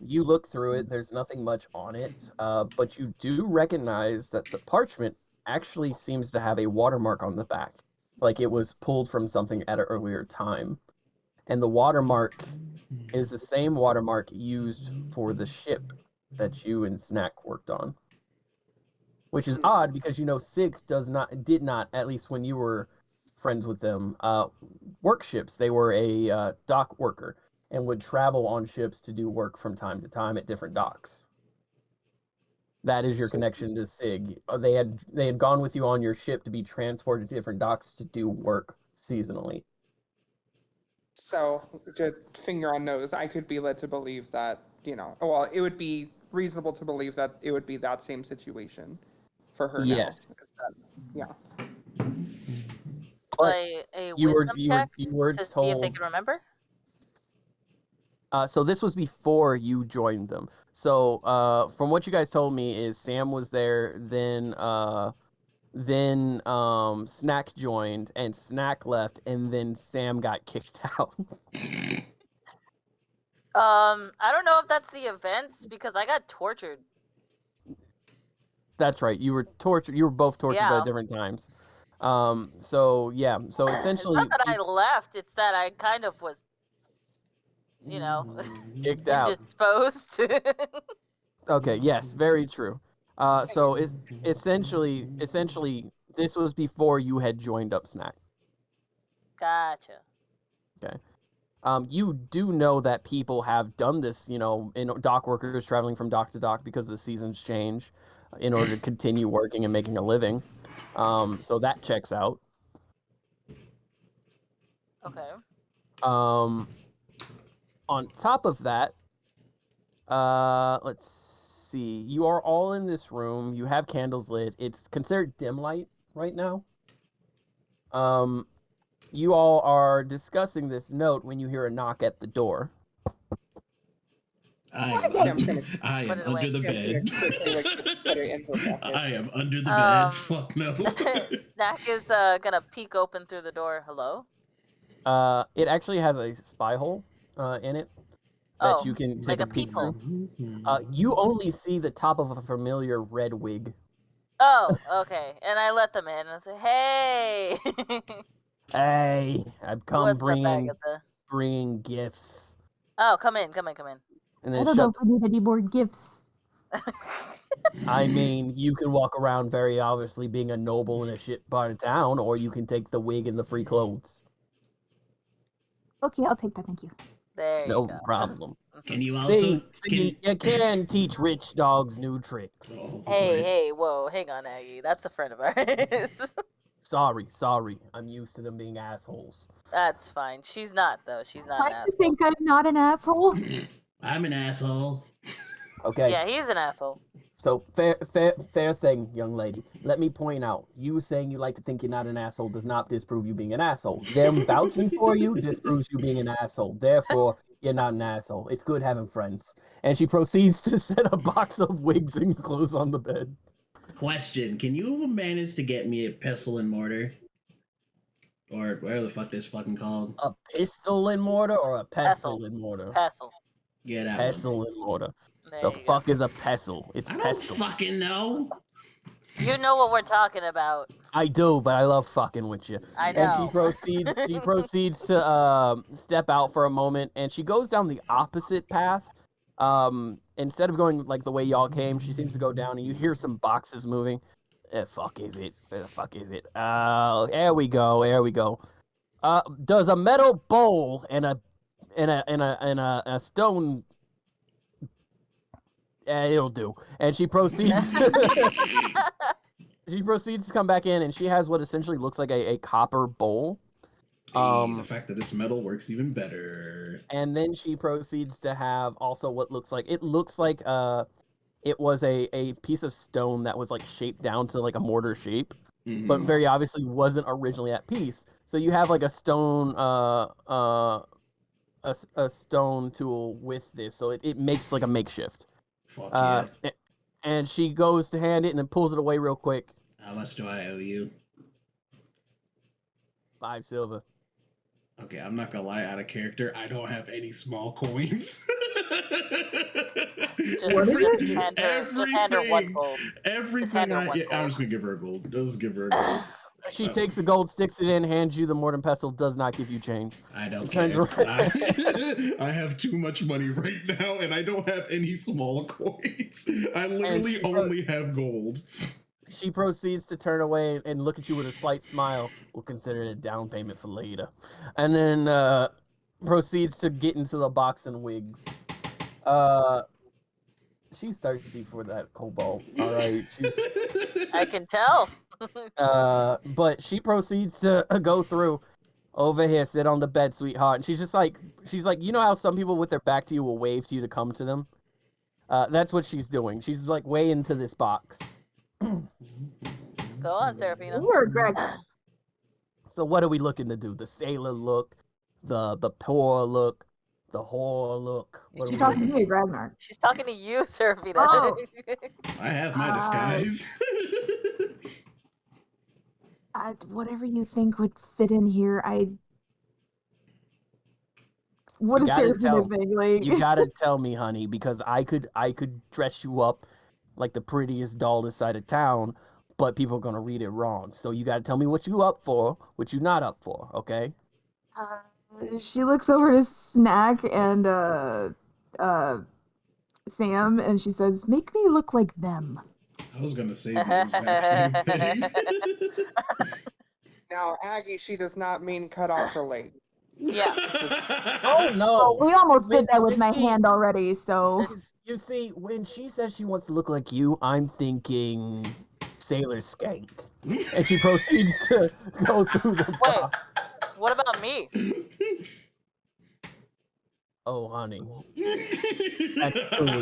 You look through it, there's nothing much on it, but you do recognize that the parchment actually seems to have a watermark on the back, like it was pulled from something at an earlier time. And the watermark is the same watermark used for the ship that you and Snack worked on. Which is odd because, you know, Sig did not, at least when you were friends with them, work ships. They were a dock worker and would travel on ships to do work from time to time at different docks. That is your connection to Sig. They had gone with you on your ship to be transported to different docks to do work seasonally. So, just finger on nose, I could be led to believe that, you know, well, it would be reasonable to believe that it would be that same situation for her Yes. now. Yeah. But a you wisdom check were to told see if they can remember? So this was before you joined them. So from what you guys told me is Sam was there, then Snack joined, and Snack left, and then Sam got kicked out. I don't know if that's the events because I got tortured. That's right. You were tortured. You were both tortured Yeah. at different times. So yeah. So essentially, It's not that I left. It's that I kind of was, kicked out. indisposed. Okay. Yes. Very true. So essentially, this was before you had joined up Snack. Gotcha. Okay. You do know that people have done this, in dock workers traveling from dock to dock because the seasons change in order to continue working and making a living. So that checks out. Okay. On top of that, let's see. You are all in this room. You have candles lit. It's considered dim light right now. You all are discussing this note when you hear a knock at the door. I am Put it under away. the bed. Put it in her pocket. I am under the bed. Fuck no. Snack is gonna peek open through the door. Hello? It actually has a spy hole in it that you can take like a peek peephole. through. You only see the top of a familiar red wig. Oh, okay. And I let them in and I say, "Hey." Hey, I've come What's up, bringing Agatha? gifts. Oh, come in. And I then don't know if we need any more gifts. I mean, you can walk around very obviously being a noble in a shit part of town, or you can take the wig and the free clothes. Okay, I'll take that. Thank you. There No you go. problem. Can you also See, you can teach rich dogs new tricks. Oh, Hey, whoa, hang on, Aggie. That's a friend of ours. Sorry. I'm used to them being assholes. That's fine. She's not, though. She's not an I asshole. think I'm not an asshole. I'm an asshole. Okay. Yeah, he's an asshole. So fair thing, young lady. Let me point out, you saying you like to think you're not an asshole does not disprove you being an asshole. Them vouching for you disproves you being an asshole. Therefore, you're not an asshole. It's good having friends. And she proceeds to set a box of wigs and clothes on the bed. Question: can you manage to get me a pestle and mortar, or whatever the fuck this fucking called? A pistol and mortar or a pestle and mortar? Pestle. Yeah, that Pestle one. and mortar. There The you fuck go. is a pestle? It's I don't pestle. fucking know. You know what we're talking about. I do, but I love fucking with you. I And know. she proceeds to step out for a moment, and she goes down the opposite path. Instead of going like the way y'all came, she seems to go down, and you hear some boxes moving. Fuck is it? Where the fuck is it? There we go. Does a metal bowl and a stone. It'll do. And she proceeds. She proceeds to come back in, and she has what essentially looks like a copper bowl. The fact that this metal works even better. And then she proceeds to have also what looks like it was a piece of stone that was like shaped down to like a mortar shape, but very obviously wasn't originally that piece. So you have like a stone a stone tool with this, so it makes like a makeshift. Fuck yeah. And she goes to hand it and then pulls it away real quick. How much do I owe you? 5 silver. Okay, I'm not gonna lie, out of character, I don't have any small coins. Just hand her 1 gold. Everything I'm just gonna give her a gold. Just give her a gold. She takes the gold, sticks it in, hands you the mortar and pestle, does not give you change. I don't Turns care. around. I have too much money right now, and I don't have any small coins. I literally only have gold. She proceeds to turn away and look at you with a slight smile. We'll consider it a down payment for later. And then proceeds to get into the box and wigs. She's thirsty for that cobalt. All right. I can tell. But she proceeds to go through. Over here, sit on the bed, sweetheart. And she's like, you know how some people with their back to you will wave to you to come to them? That's what she's doing. She's like way into this box. Go on, Seraphina. Sure, Greg. So what are we looking to do? The sailor look, the poor look, The whole look. What She are we talking to looking me, Ragnar. She's talking to you, Serafina. Oh. I have my disguise. Whatever you think would fit in here, what You is gotta Serafina think? Like, You gotta tell me, honey, because I could dress you up like the prettiest doll this side of town, but people are gonna read it wrong. So you gotta tell me what you up for, what you not up for, okay? she looks over to Snack and Sam, and she says, "Make me look like them." I was gonna say the exact same thing. Now, Aggie, she does not mean cut off her leg. Yeah. Oh no! We almost did that with You my see- hand already, so You see, when she says she wants to look like you, I'm thinking Sailor Skank, and she proceeds to go through the Wait, box. what about me? Oh, honey, that's too easy.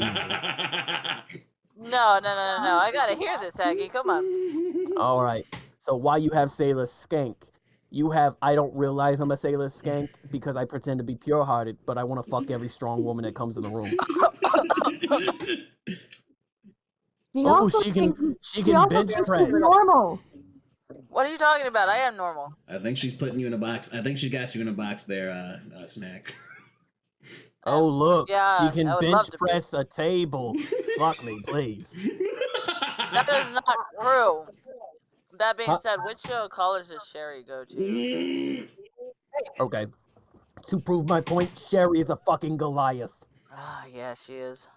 No. I gotta hear this, Aggie. Come on. All right. So why you have Sailor Skank? You have I don't realize I'm a Sailor Skank because I pretend to be pure-hearted, but I want to fuck every strong woman that comes in the room. she Oh, also she can also bench thinks she's press. normal. What are you talking about? I am normal. I think she's putting you in a box. I think she got you in a box there, Snack. Oh look, Yeah, she can I would bench love to be. press a table. Fuck me, please. That is not true. That being Huh? said, which college does Sherry go to? Okay. To prove my point, Sherry is a fucking Goliath. Ah, yeah, she is.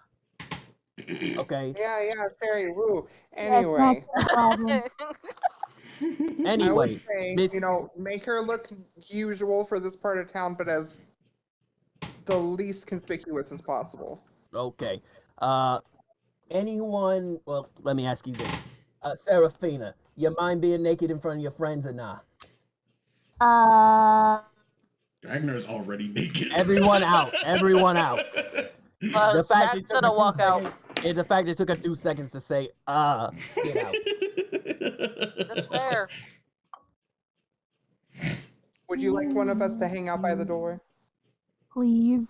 Okay. Yeah, Fairy Woo. Yes, Anyway, no problem. I Anyway, would say, Miss. make her look usual for this part of town, but as the least conspicuous as possible. Okay. Anyone? Well, let me ask you this. Serafina, you mind being naked in front of your friends or not? Ragnar's already naked. Everyone out. Everyone out. The fact Snack's it took gonna her 2 walk out. seconds. The fact it took her 2 seconds to say, get out. That's fair. Would you like one of us to hang out by the door? Please.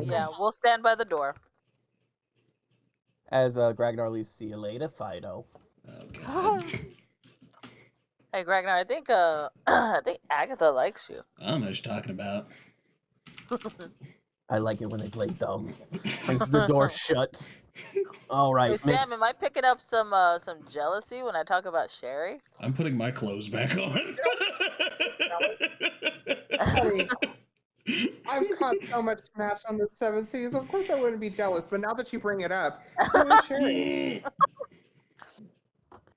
Yeah, we'll stand by the door. As Gragnar leaves, see you later, Fido. Oh god. Hey, Ragnar, I think I think Agatha likes you. I don't know what you're talking about. I like it when they play dumb. Once the door shuts. All right, Hey, Sam, Miss. am I picking up some jealousy when I talk about Sherry? I'm putting my clothes back on. Honey, I've caught so much smash on the Seven Seas. Of course I wouldn't be jealous, but now that you bring it up, who is Sherry?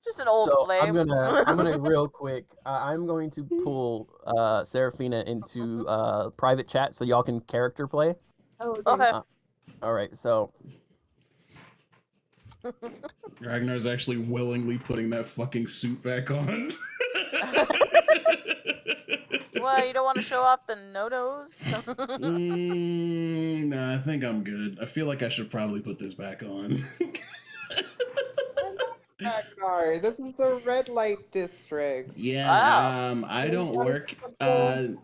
Just an old So flame. I'm gonna real quick. I'm going to pull Serafina into private chat so y'all can character play. Oh, Okay. All right, so Ragnar's actually willingly putting that fucking suit back on. Well, you don't want to show off the no-nos? Nah, I think I'm good. I feel like I should probably put this back on. Ragnar, this is the red light district. Yeah, I don't work. I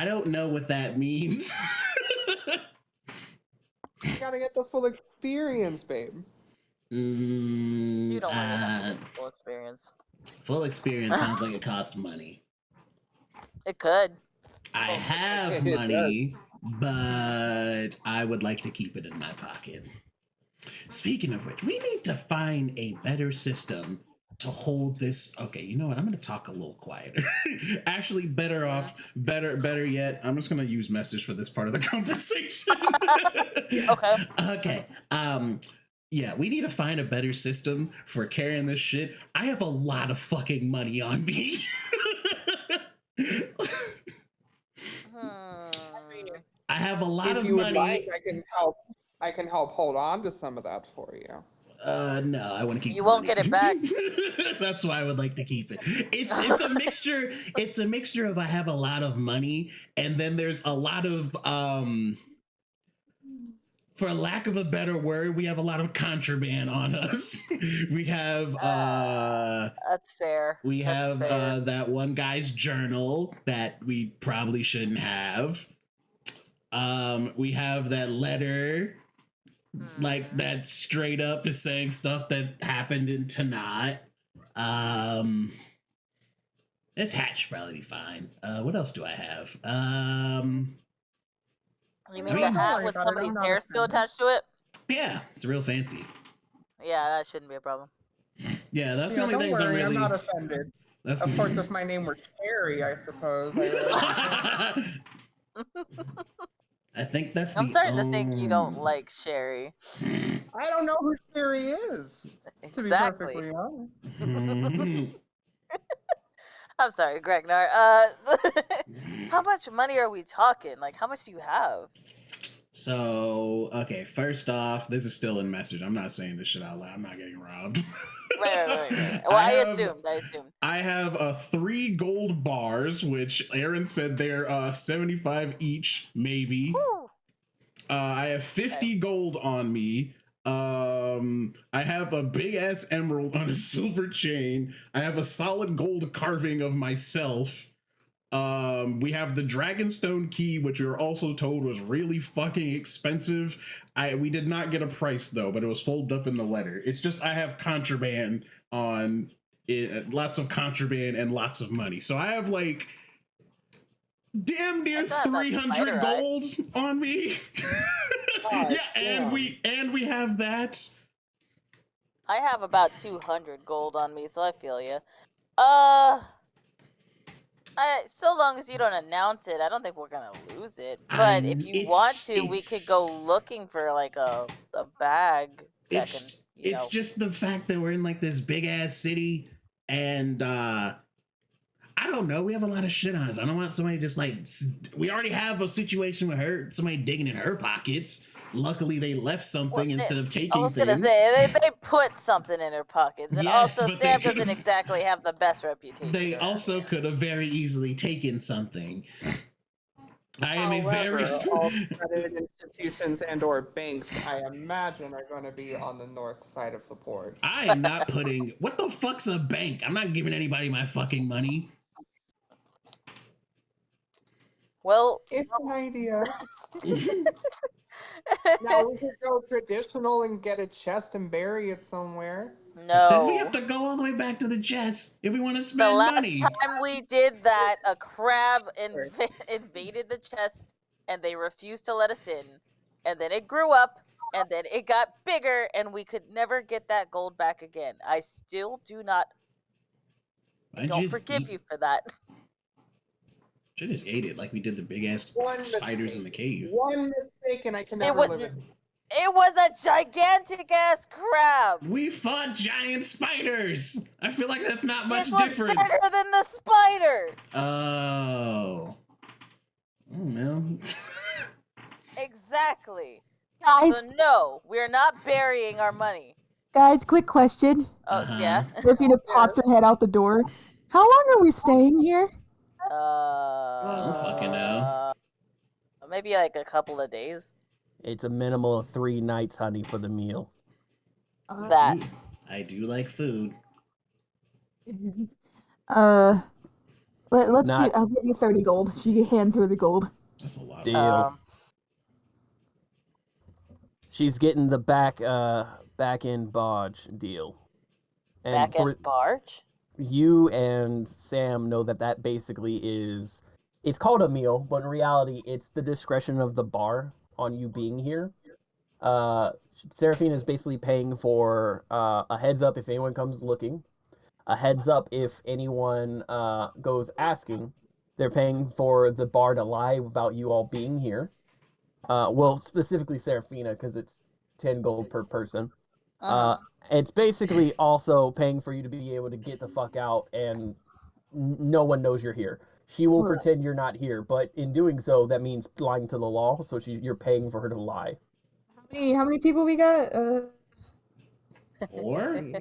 don't know what that means. You gotta get the full experience, babe. You don't want to have the full experience. Full experience sounds like it costs money. It could. I have money, but I would like to keep it in my pocket. Speaking of which, we need to find a better system to hold this. Okay, you know what? I'm going to talk a little quieter. Actually, better yet, I'm just going to use message for this part of the conversation. Okay. Okay. Yeah, we need to find a better system for carrying this shit. I have a lot of fucking money on me. I have a lot of If you would money. like, I can help hold on to some of that for you. No, I want to keep. You won't get it back. That's why I would like to keep it. It's a mixture. It's a mixture of I have a lot of money, and then there's a lot of for lack of a better word, we have a lot of contraband on us. We have that's fair. We have that one guy's journal that we probably shouldn't have. We have that letter, like Hmm. that straight up is saying stuff that happened in Tanat. This hat should probably be fine. What else do I have? You I mean the mean, Don't hat worry with about it. somebody's I'm not hair still offended. attached to it? yeah, it's real fancy. Yeah, that shouldn't be a problem. Yeah, that's the Yeah, only don't things I'm worry. I'm really. not offended. That's. Of course, if my name were Cherry, I suppose I would understand. I think that's I'm the. starting to think you don't like Sherry. I don't know who Cherry is, to be Exactly. perfectly honest. I'm sorry, Gregnar. How much money are we talking? Like, how much do you have? So, okay, first off, this is still in message. I'm not saying this shit out loud. I'm not getting robbed. Right. Well, I assumed. I have 3 gold bars, which Aaron said they're 75 each, maybe. Whew. I have 50 gold on me. I have a big ass emerald on a silver chain. I have a solid gold carving of myself. We have the Dragonstone key, which we were also told was really fucking expensive. We did not get a price though, but it was folded up in the letter. It's just I have contraband on it, lots of contraband and lots of money. So I have like damn near I still have that 300 spider eye. gold on me. God Yeah, and damn. we have that. I have about 200 gold on me, so I feel you. So long as you don't announce it, I don't think we're gonna lose it. But if you want to, we could go looking for like a bag that can, It's just the fact that we're in like this big ass city, and I don't know. We have a lot of shit on us. I don't want somebody just like. We already have a situation with her. Somebody digging in her pockets. Luckily, they left something instead of I taking was gonna things. say they put something in her pockets, and Yes, also but they Sam doesn't could've- exactly have the best reputation. They around also here. could have very easily taken something. I am a very. However, all credit institutions and/or banks, I imagine, are going to be on the north side of the port. I am not putting. What the fuck's a bank? I'm not giving anybody my fucking money. Well, It's an idea. Now we should go traditional and get a chest and bury it somewhere. no. Then we have to go all the way back to the chest if we want to The spend last money. time we did that, a crab invaded the chest, and they refused to let us in. And then it grew up, and then it got bigger, and we could never get that gold back again. I still do not. I don't forgive you for that. Should just ate it like we did the big ass spiders in the cave. One mistake, and I can never live it. It was a gigantic ass crab. We fought giant spiders. I feel like that's not much It was different. better than the spider. Oh. Oh no. Exactly. Guys, So no, we're not burying our money. guys, quick question. Oh yeah. Serafina pops her head out the door. How long are we staying here? I don't fucking know. Maybe like a couple of days. It's a minimal of 3 nights, honey, for the meal. I do like food. Let's Not- do. I'll give you 30 gold. She hands her the gold. That's a lot. Deal. She's getting the back end barge deal. And back end barge? You and Sam know that basically is, it's called a meal, but in reality, it's the discretion of the bar on you being here. Seraphina is basically paying for a heads up if anyone comes looking, a heads up if anyone goes asking. They're paying for the bar to lie about you all being here. Well, specifically Seraphina, because it's 10 gold per person. It's basically also paying for you to be able to get the fuck out and no one knows you're here. She will pretend you're not here, but in doing so, that means lying to the law. So you're paying for her to lie. How many people we got? 4? 1,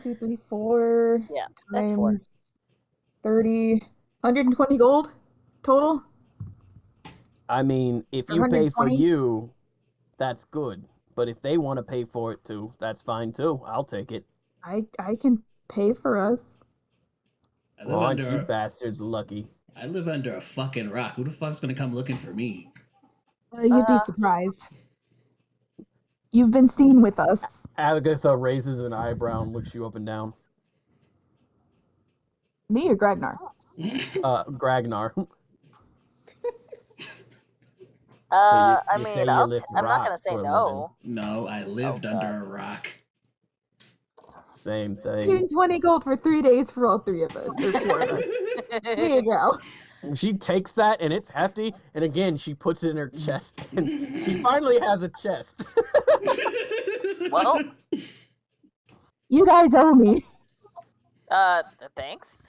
2, 3, 4. Yeah, that's 4. Times 30, 120 gold total. I mean, if you pay for you, that's good. But if they want to pay for it too, that's fine too. I'll take it. I can pay for us. Aren't you bastards lucky? I live under a fucking rock. Who the fuck's gonna come looking for me? You'd be surprised. You've been seen with us. Agatha raises an eyebrow and looks you up and down. Me or Gragnar? Gragnar. I you mean, say you lift I'm not gonna rocks say for a no. No, I lived under a rock. Same thing. Giving 20 gold for 3 days for all 3 of us, or 4 of us. There you go. She takes that, and it's hefty, and again, she puts it in her chest, and she finally has a chest. Well, you guys owe me. Thanks.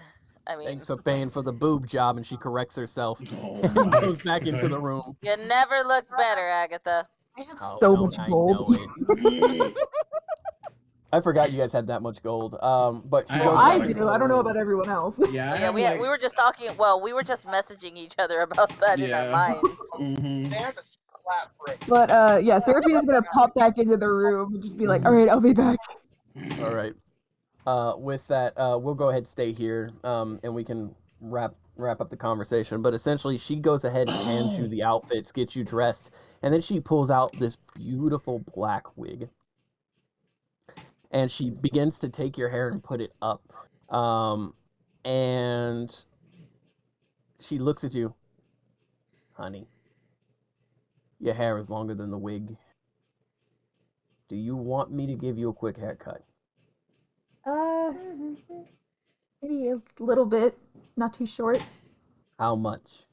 I mean, Thanks for paying for the boob job, and she corrects herself Oh and goes back into the room. you never look better, Agatha. I have Oh, so don't much I gold. know it. I forgot you guys had that much gold. But she I goes have I a lot of do. I don't know gold. about everyone else. Yeah, I Yeah, have, we were just talking. Well, we were just messaging each other about that in our Yeah. minds. But yeah, Seraphina's gonna pop back into the room and just be like, "All right, I'll be back." All right. With that, we'll go ahead and stay here, and we can wrap up the conversation. But essentially, she goes ahead and hands you the outfits, gets you dressed, and then she pulls out this beautiful black wig, and she begins to take your hair and put it up, and she looks at you, honey. Your hair is longer than the wig. Do you want me to give you a quick haircut? Maybe a little bit, not too short. How much?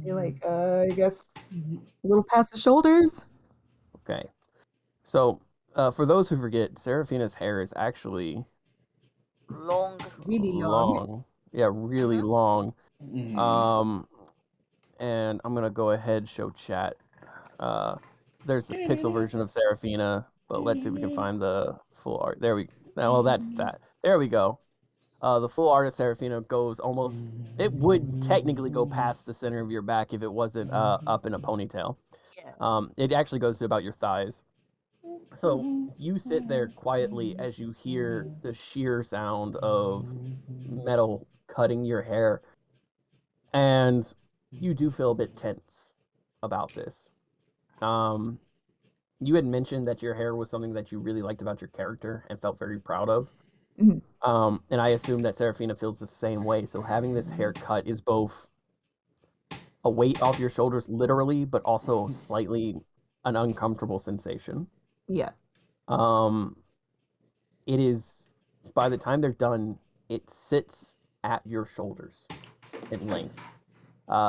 Like, I guess a little past the shoulders. Okay. So, for those who forget, Seraphina's hair is actually Really long. Yeah, really long. Mhm. And I'm gonna go ahead and show chat. There's the pixel version of Seraphina, but let's see if we can find the full art. There we. Well, that's that. There we go. The full art of Seraphina goes almost. It would technically go past the center of your back if it wasn't up in a ponytail. It actually goes to about your thighs. So you sit there quietly as you hear the sheer sound of metal cutting your hair, and you do feel a bit tense about this. You had mentioned that your hair was something that you really liked about your character and felt very proud of. Mhm. And I assume that Seraphina feels the same way. So having this haircut is both a weight off your shoulders, literally, but also slightly an uncomfortable sensation. Yeah. It is, by the time they're done, it sits at your shoulders in length.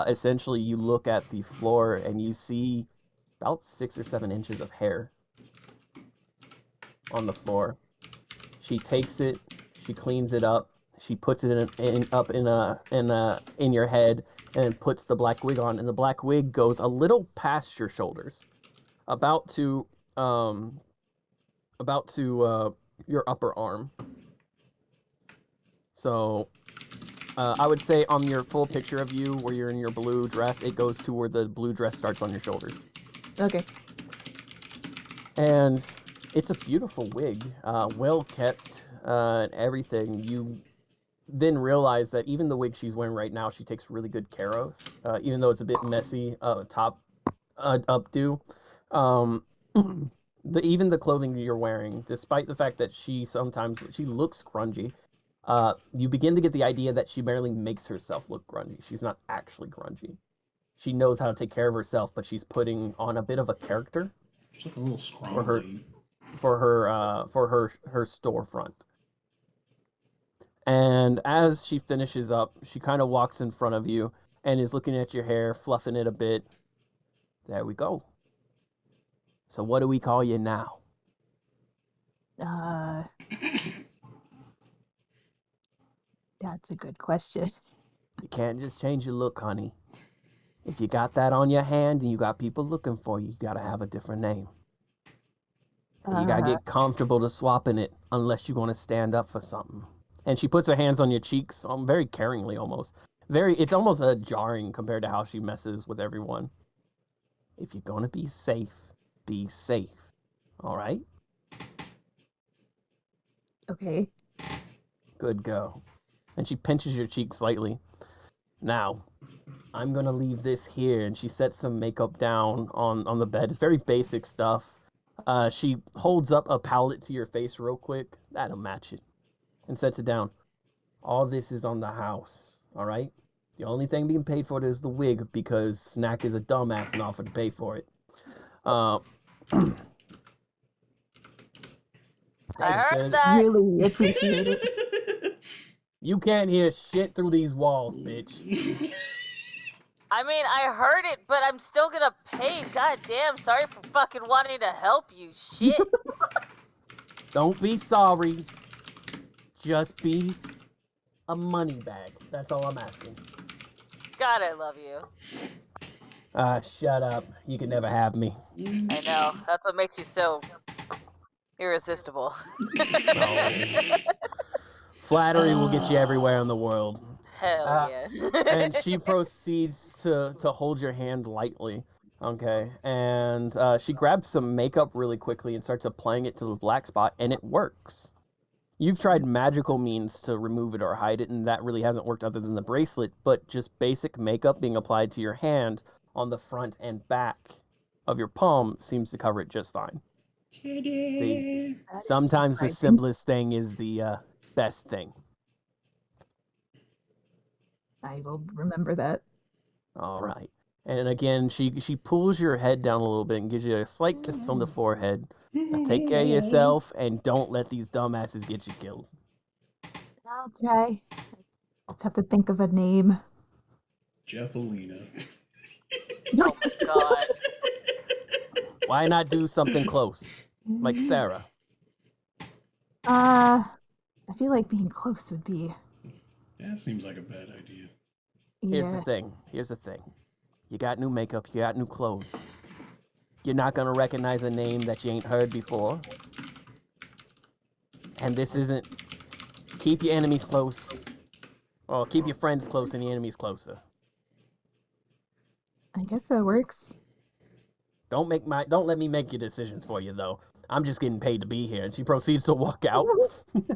Essentially, you look at the floor and you see about 6 or 7 inches of hair on the floor. She takes it, she cleans it up, she puts it in your head, and puts the black wig on. And the black wig goes a little past your shoulders, about to your upper arm. So I would say on your full picture of you, where you're in your blue dress, it goes to where the blue dress starts on your shoulders. Okay. And it's a beautiful wig, well kept, and everything. You then realize that even the wig she's wearing right now, she takes really good care of, even though it's a bit messy, top updo. Um, even the clothing you're wearing, despite the fact that she looks grungy, you begin to get the idea that she barely makes herself look grungy. She's not actually grungy. She knows how to take care of herself, but she's putting on a bit of a character. She's like a little scrawny. For her storefront. And as she finishes up, she kind of walks in front of you and is looking at your hair, fluffing it a bit. There we go. So what do we call you now? That's a good question. You can't just change your look, honey. If you got that on your hand and you got people looking for you, you gotta have a different name. You gotta get comfortable to swapping it unless you're gonna stand up for something. And she puts her hands on your cheeks, very caringly almost. It's almost jarring compared to how she messes with everyone. If you're gonna be safe, be safe. All right? Okay. Good girl. And she pinches your cheek slightly. Now, I'm gonna leave this here. And she sets some makeup down on the bed. It's very basic stuff. She holds up a palette to your face real quick. That'll match it. And sets it down. All this is on the house, all right? The only thing being paid for it is the wig because Snack is a dumbass and offered to pay for it. I Hey, heard that. Really appreciate it. You can't hear shit through these walls, bitch. I mean, I heard it, but I'm still gonna pay. God damn, sorry for fucking wanting to help you. Shit. Don't be sorry. Just be a money bag. That's all I'm asking. God, I love you. Shut up. You can never have me. I know. That's what makes you so irresistible. Flattery will get you everywhere in the world. Hell yeah. And she proceeds to hold your hand lightly. Okay. And she grabs some makeup really quickly and starts applying it to the black spot, and it works. You've tried magical means to remove it or hide it, and that really hasn't worked other than the bracelet, but just basic makeup being applied to your hand on the front and back of your palm seems to cover it just fine. See, sometimes the simplest thing is the best thing. I will remember that. All right. And again, she pulls your head down a little bit and gives you a slight kiss on the forehead. Now take care of yourself and don't let these dumbasses get you killed. I'll try. Just have to think of a name. Jeffalina. Oh my god. Why not do something close, like Sarah? I feel like being close would be. That seems like a bad idea. Here's Yeah. the thing. You got new makeup, you got new clothes. You're not gonna recognize a name that you ain't heard before. And this isn't... Keep your enemies close. Or keep your friends close and the enemies closer. I guess that works. Don't let me make your decisions for you, though. I'm just getting paid to be here. And she proceeds to walk out.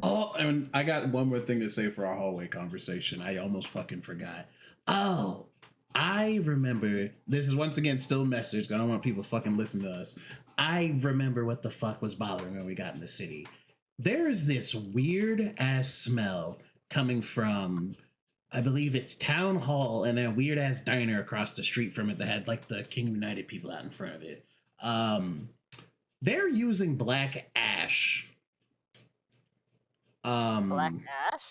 Oh, and I got one more thing to say for our hallway conversation. I almost fucking forgot. Oh, I remember. This is once again still a message. I don't want people fucking listen to us. I remember what the fuck was bothering when we got in the city. There's this weird ass smell coming from, I believe it's Town Hall and a weird ass diner across the street from it that had like the King United people out in front of it. They're using black ash. Black ash?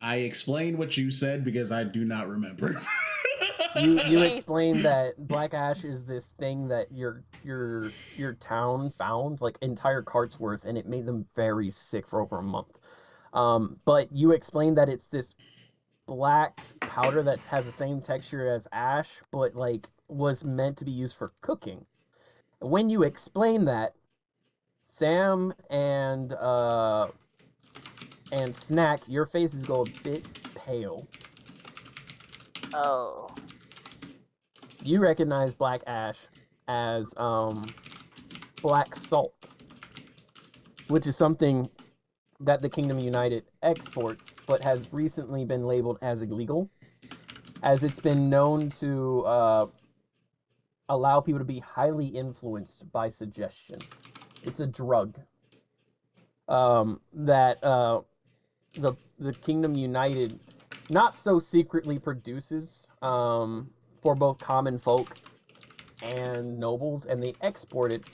I explained what you said because I do not remember. You explained that black ash is this thing that your town found, like entire carts worth, and it made them very sick for over a month. But you explained that it's this black powder that has the same texture as ash, but like was meant to be used for cooking. When you explain that, Sam and Snack, your faces go a bit pale. Oh. You recognize black ash as black salt, which is something that the Kingdom United exports, but has recently been labeled as illegal, as it's been known to allow people to be highly influenced by suggestion. It's a drug that the Kingdom United not so secretly produces for both common folk and nobles, and they export it.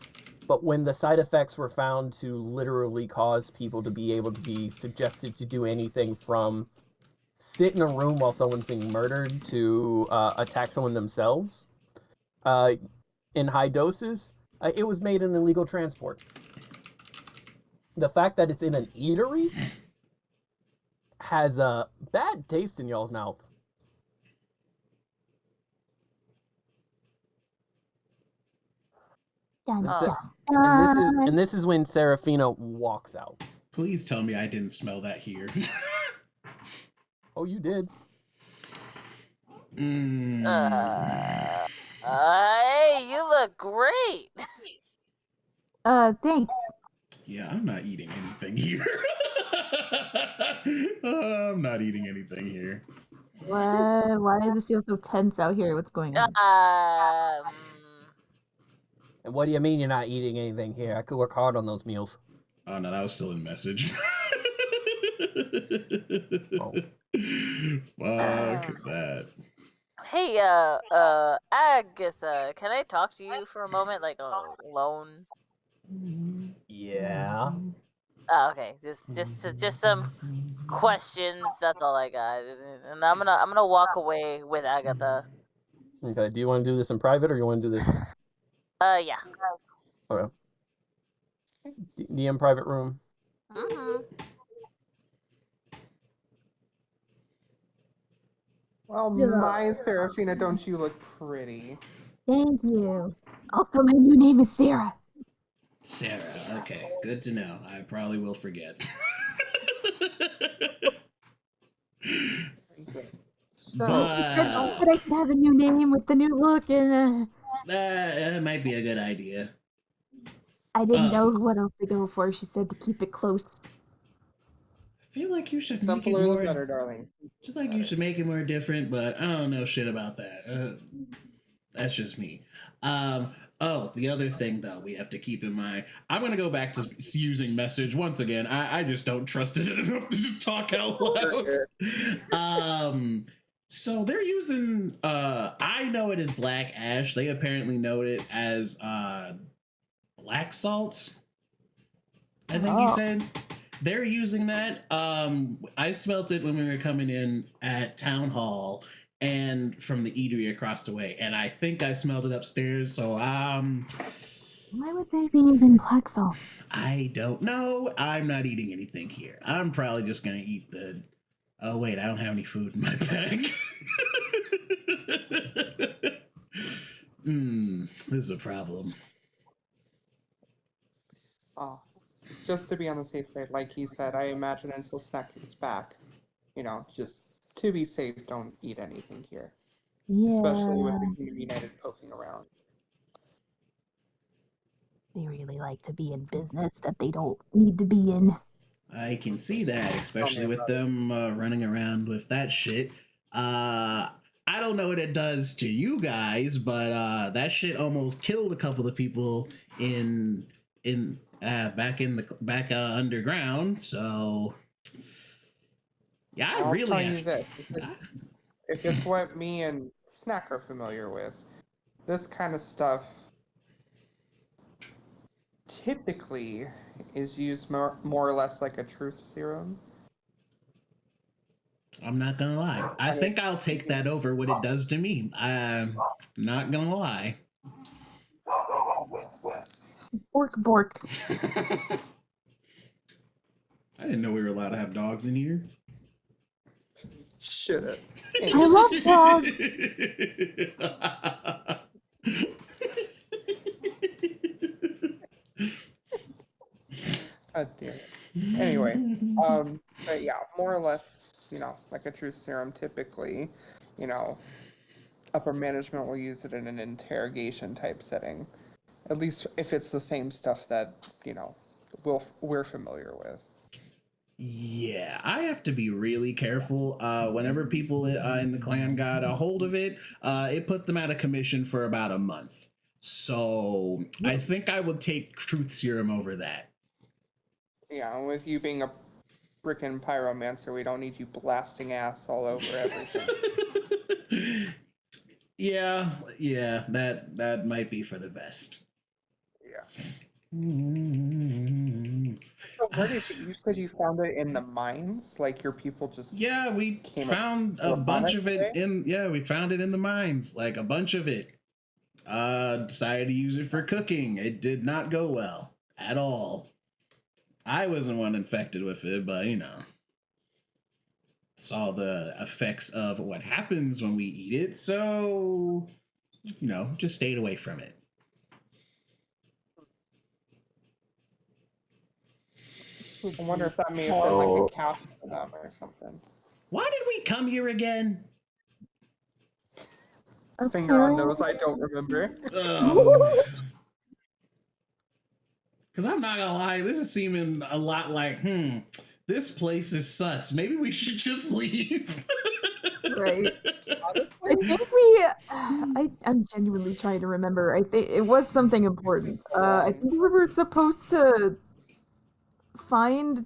But when the side effects were found to literally cause people to be able to be suggested to do anything from sit in a room while someone's being murdered to attack someone themselves in high doses, it was made in illegal transport. The fact that it's in an eatery has a bad taste in y'all's mouth. And this is when Serafina walks out. Please tell me I didn't smell that here. Oh, you did. Hey, you look great. Thanks. Yeah, I'm not eating anything here. I'm not eating anything here. Why does it feel so tense out here? What's going on? And what do you mean you're not eating anything here? I could work hard on those meals. Oh no, that was still in message. Oh. Fuck that. Hey, Agatha, can I talk to you for a moment, like alone? Yeah. Oh, okay, just some questions. That's all I got, and I'm gonna walk away with Agatha. Okay. Do you want to do this in private, or you want to do this? Yeah. Okay. DM private room. Mm-hmm. Well, my Seraphina, don't you look pretty? Thank you. Also, my new name is Sarah. Sarah. Okay, good to know. I probably will forget. So, She said I could have a new name with the new look, and That might be a good idea. I didn't know what else to go for. She said to keep it close. I feel like you should make it simpler the more. better, darling. Just like you should make it more different, but I don't know shit about that. That's just me. Oh, the other thing though we have to keep in mind. I'm gonna go back to using message once again. I just don't trust it enough to just talk out loud. So they're using. I know it is black ash. They apparently know it as black salt. I think you said. They're using that. I smelt it when we were coming in at town hall and from the eatery across the way, and I think I smelled it upstairs. So Why would they be using black salt? I don't know. I'm not eating anything here. I'm probably just gonna eat the. Oh wait, I don't have any food in my bag. This is a problem. Oh, just to be on the safe side, like he said, I imagine until Snack gets back, just to be safe, don't eat anything here. Yeah. Especially with the Community United poking around. They really like to be in business that they don't need to be in. I can see that, especially with them running around with that shit. I don't know what it does to you guys, but that shit almost killed a couple of people back underground. So yeah, I'll tell you this: if it's what me and Snack are familiar with, this kind of stuff typically is used more or less like a truth serum. I'm not gonna lie. I think I'll take that over what it does to me. I'm not gonna lie. Bork bork. I didn't know we were allowed to have dogs in here. Should I love dogs. God damn it. Anyway, but yeah, more or less, like a truth serum, typically, upper management will use it in an interrogation type setting. At least if it's the same stuff that, we're familiar with. Yeah, I have to be really careful. Whenever people in the clan got a hold of it, it put them out of commission for about a month. So I think I would take truth serum over that. Yeah, and with you being a frickin' pyromancer, we don't need you blasting ass all over everything. yeah, that might be for the best. Yeah. So where did you said you found it in the mines? Like your people just we found a bunch of it we found it in the mines, like a bunch of it. Decided to use it for cooking. It did not go well at all. I wasn't one infected with it, but saw the effects of what happens when we eat it, so just stayed away from it. I wonder if that may have been like a cast for them or something. Why did we come here again? Finger on nose, I don't remember. Because I'm not gonna lie, this is seeming a lot like, this place is sus. Maybe we should just leave. Right. Honestly, I think we. I'm genuinely trying to remember. I think it was something important. I think we were supposed to find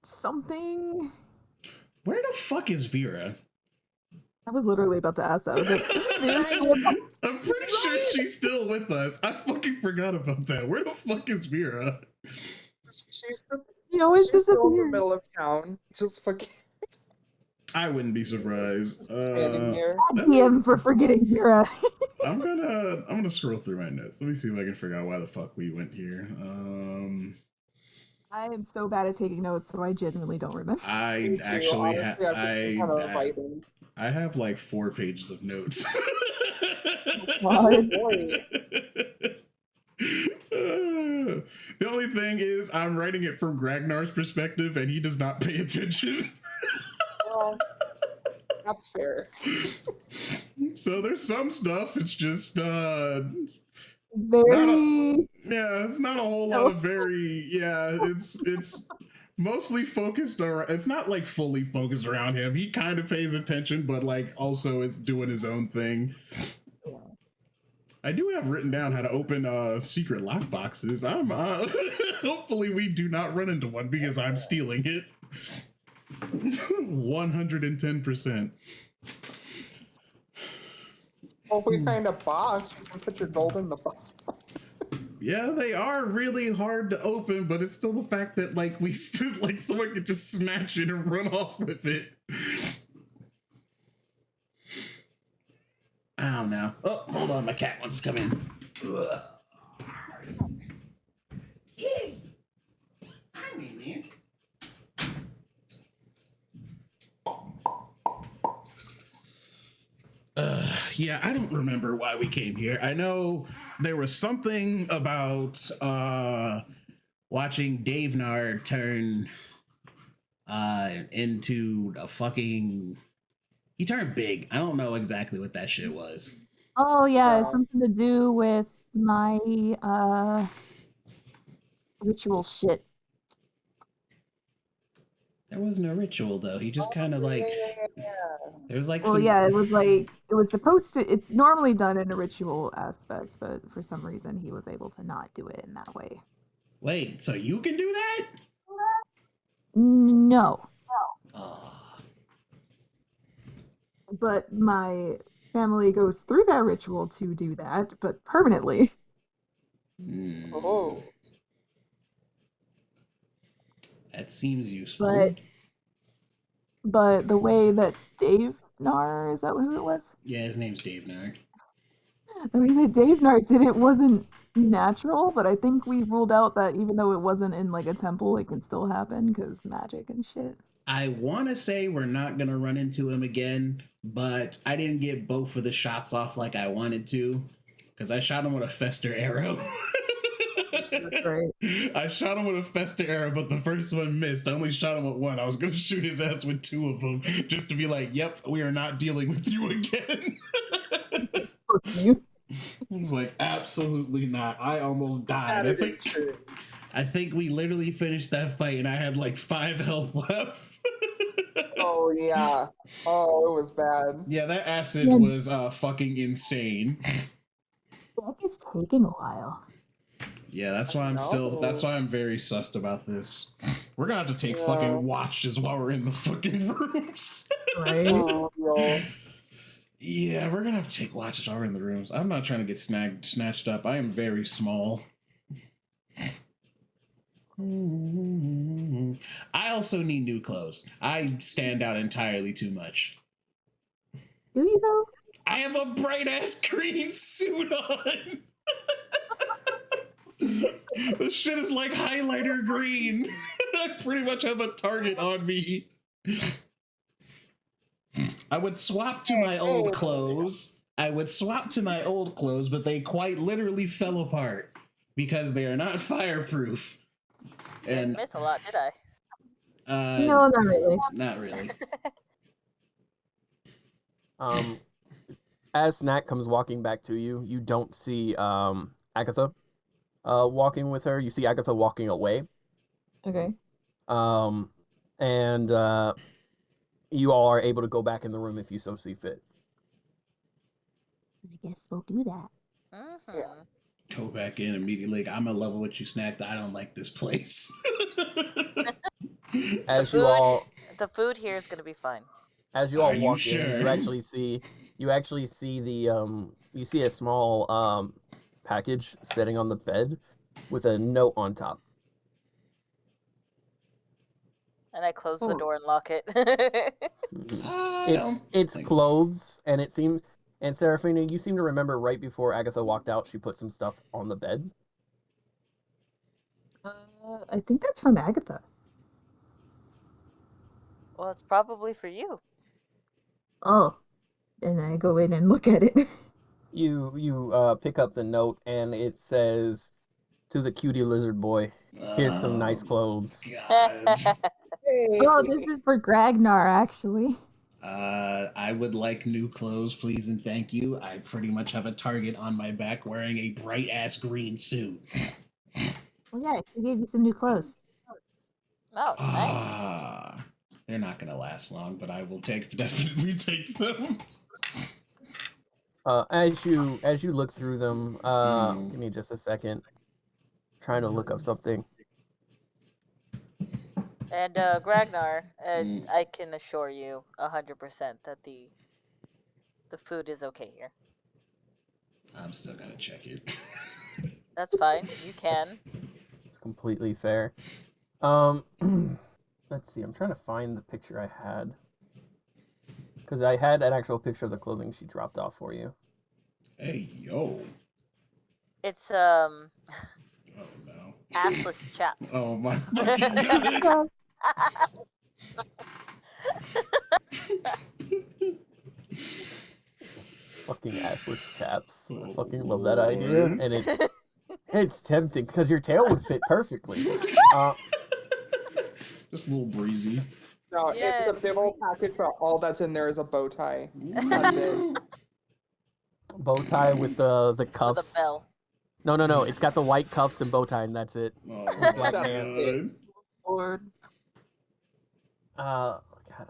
something. Where the fuck is Vera? I was literally about to ask that. I was like, I'm pretty sure she's still with us. I fucking forgot about that. Where the fuck is Vera? she always she's still in the disappears. middle of town, just fucking I wouldn't be surprised. standing here. DM for forgetting Vera. I'm gonna scroll through my notes. Let me see if I can figure out why the fuck we went here. I am so bad at taking notes, so I genuinely don't remember. I Me too. actually Honestly, I've been kind of vibing. I have like 4 pages of notes. God. Boy, The only thing is, I'm writing it from Gragnar's perspective, and he does not pay attention. well, that's fair. So there's some stuff. It's just Very. yeah, it's not a whole lot of very. Yeah, it's mostly focused around. It's not like fully focused around him. He kind of pays attention, but like also is doing his own thing. I do have written down how to open secret lock boxes. I'm hopefully we do not run into one because I'm stealing it. 110%. Well, if we find a box, you can put your gold in the box. Yeah, they are really hard to open, but it's still the fact that like we still like someone could just snatch it and run off with it. I don't know. Oh, hold on, my cat wants to come in. Ugh. Kitty, I'm in there. Yeah, I don't remember why we came here. I know there was something about watching Dave Nard turn into a fucking. He turned big. I don't know exactly what that shit was. Oh yeah, Yeah. it's something to do with my ritual shit. There wasn't a ritual though. He just kind of like. There was like Well, some. yeah, it was like it was supposed to. It's normally done in a ritual aspect, but for some reason he was able to not do it in that way. Wait, so you can do that? No, Oh. but my family goes through that ritual to do that, but permanently. Mm. Oh, That seems useful. But the way that Dave Nar, is that who it was? Yeah, his name's Dave Nard. The way that Dave Nar did it wasn't natural, but I think we ruled out that even though it wasn't in like a temple, it can still happen because magic and shit. I want to say we're not going to run into him again, but I didn't get both of the shots off like I wanted to because I shot him with a Fester arrow. That's right. I shot him with a Fester arrow, but the first one missed. I only shot him with one. I was going to shoot his ass with 2 of them just to be like, yep, we are not dealing with you again. Fuck you. He's like, absolutely not. I almost died. I think we literally finished that fight and I had like 5 health left. oh yeah. Oh, it was bad. Yeah, that acid was fucking insane. That is taking a while. Yeah, that's why that's why I'm very sussed about this. We're gonna have to take fucking watches while we're in the fucking rooms. Right? Oh, no. Yeah, we're gonna have to take watches while we're in the rooms. I'm not trying to get snatched up. I am very small. I also need new clothes. I stand out entirely too much. Do you though? I have a bright ass green suit on. This shit is like highlighter green. I pretty much have a target on me. I would swap to my old clothes. But they quite literally fell apart because they are not fireproof. Didn't miss a lot, did I? No, not really. Not really. As Snack comes walking back to you, you don't see Agatha walking with her. You see Agatha walking away. Okay. And you all are able to go back in the room if you so see fit. I guess we'll do that. Yeah. Go back in immediately. Like, I'm gonna level what you snacked. I don't like this place. As you all The food here is gonna be fine. As you all Are you walk in, sure? you actually see the you see a small package sitting on the bed with a note on top. And I close the Oh. door and lock it. It's clothes, and it seems, and Seraphina, you seem to remember right before Agatha walked out, she put some stuff on the bed. I think that's from Agatha. Well, it's probably for you. Oh, and I go in and look at it. You pick up the note, and it says, "To the cutie lizard boy, here's some nice clothes." God. Hey. Oh, this is for Gragnar, actually. I would like new clothes, please and thank you. I pretty much have a target on my back wearing a bright ass green suit. Well, yeah, she gave you some new clothes. Oh, nice. They're not gonna last long, but I will definitely take them. As you look through them, give me just a second. Trying to look up something. And Gragnar, I can assure you 100% that the food is okay here. I'm still gonna check it. That's fine. You can. It's completely fair. Let's see. I'm trying to find the picture I had, because I had an actual picture of the clothing she dropped off for you. Hey yo. It's Oh no. assless chaps. Oh my fucking god. Fucking assless chaps. I Oh, fucking love that idea, Lord. and it's tempting because your tail would fit perfectly. Just a little breezy. No, Yeah. it's a big old package, but all that's in there is a bow tie. That's it. Bow tie with the With cuffs. a bell. No. It's got the white cuffs and bow tie, and that's it. Oh Black my That's pants. it. Lord. God,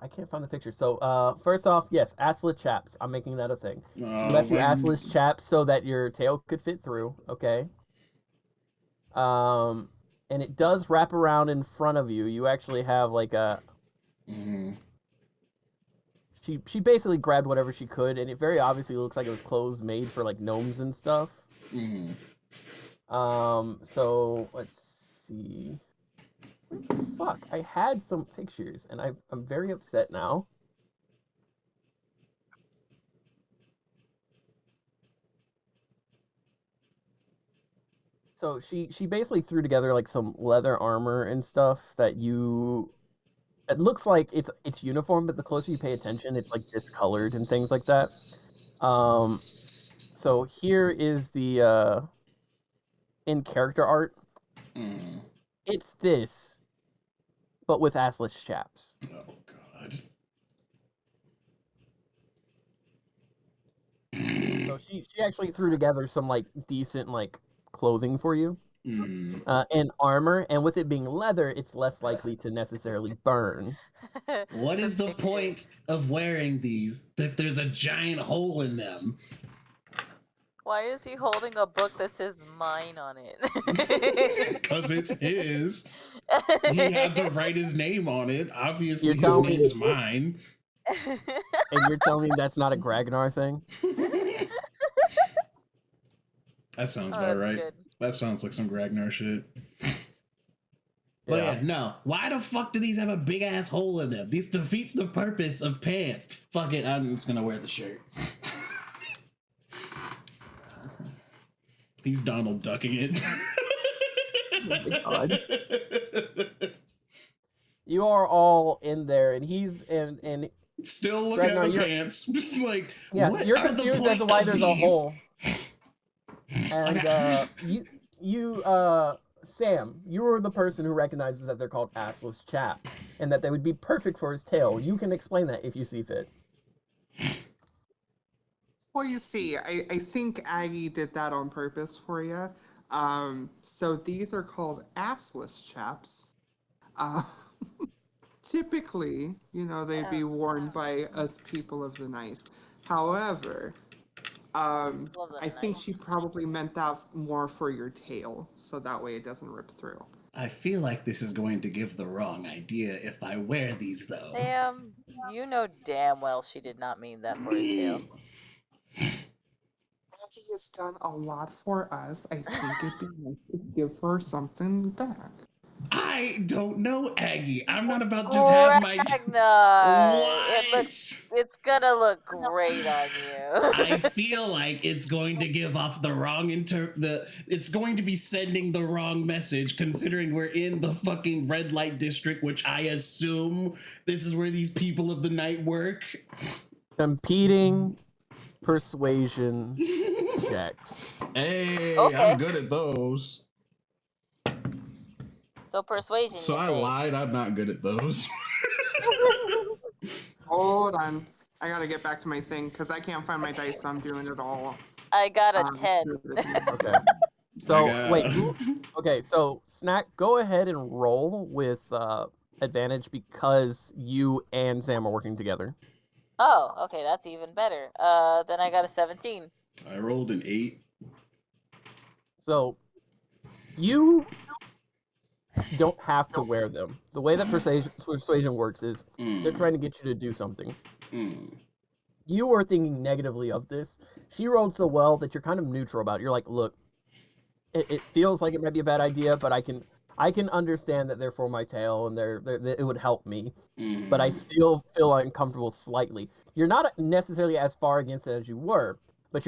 I can't find the picture. So, first off, yes, assless chaps. I'm making that a thing. She left you my- assless chaps so that your tail could fit through. Okay. And it does wrap around in front of you. You actually have like a. Mhm. She basically grabbed whatever she could, and it very obviously looks like it was clothes made for like gnomes and stuff. Mhm. So let's see. Where the fuck? I had some pictures, and I'm very upset now. So she basically threw together like some leather armor and stuff that you. It looks like it's uniform, but the closer you pay attention, it's like discolored and things like that. So here is the in character art. Mhm. It's this, but with assless chaps. Oh god. So she actually threw together some like decent like clothing for you. Mhm. And armor, and with it being leather, it's less likely to necessarily burn. What is the picture. point of wearing these if there's a giant hole in them? Why is he holding a book that says mine on it? Because it's his. He had to write his name on it. Obviously, You're his telling me- name's mine. And you're telling me that's not a Gragnar thing? That sounds Oh, about that's right. good. That sounds like some Gragnar shit. But yeah, no. Why the fuck do these have a big ass hole in them? This defeats the purpose of pants. Fuck it, I'm just gonna wear the shirt. He's Donald ducking it. Oh my God. You are all in there, and he's and Still looking Ragnar, at the you're- pants. Just like, yeah, what you're are the confused as to point why of there's a these? hole. And you Sam, you were the person who recognizes that they're called assless chaps, and that they would be perfect for his tail. You can explain that if you see fit. Well, you see, I think Aggie did that on purpose for you. So these are called assless chaps. typically, they'd be worn by us people of the night. However, I think she probably meant that more for your tail, so that way it doesn't rip through. I feel like this is going to give the wrong idea if I wear these, though. Sam, you know damn well she did not mean that for a tail. Maggie has done a lot for us. I think it'd be nice to give her something back. I don't know, Aggie. I'm not about to just have my. Ragnar! What? It's gonna look great on you. I feel like it's going to give off the wrong it's going to be sending the wrong message, considering we're in the fucking red light district, which I assume this is where these people of the night work. Competing persuasion checks. Hey, Okay. I'm good at those. So persuasion. So I lied. I'm not good at those. Hold on. I gotta get back to my thing because I can't find my dice, so I'm doing it all. I got a 10. Okay. So wait. Okay. So Snack, go ahead and roll with advantage because you and Sam are working together. Oh, okay, that's even better. Then I got a 17. I rolled an 8. So you don't have to wear them. The way that persuasion works is they're trying to get you to do something. You are thinking negatively of this. She rolled so well that you're kind of neutral about it. You're like, look, it feels like it might be a bad idea, but I can understand that they're for my tail and it would help me. But I still feel uncomfortable slightly. You're not necessarily as far against it as you were, but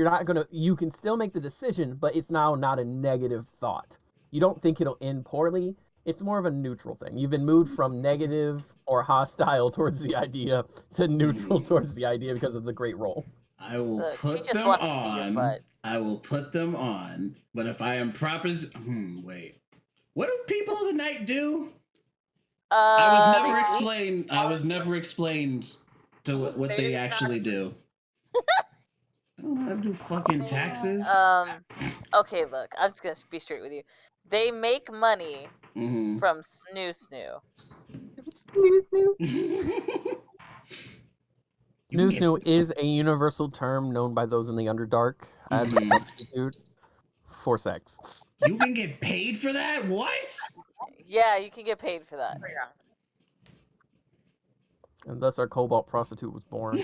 you can still make the decision, but it's now not a negative thought. You don't think it'll end poorly. It's more of a neutral thing. You've been moved from negative or hostile towards the idea to neutral towards the idea because of the great roll. I will put them on. I will put them on. But if I am wait. What do people of the night do? I was never explained to what they actually do. I don't know how to do fucking taxes. Okay, look, I'm just gonna be straight with you. They make money from snoo. Snoo is a universal term known by those in the Underdark as a substitute for sex. You can get paid for that? What? Yeah, you can get paid for that. And thus our cobalt prostitute was born.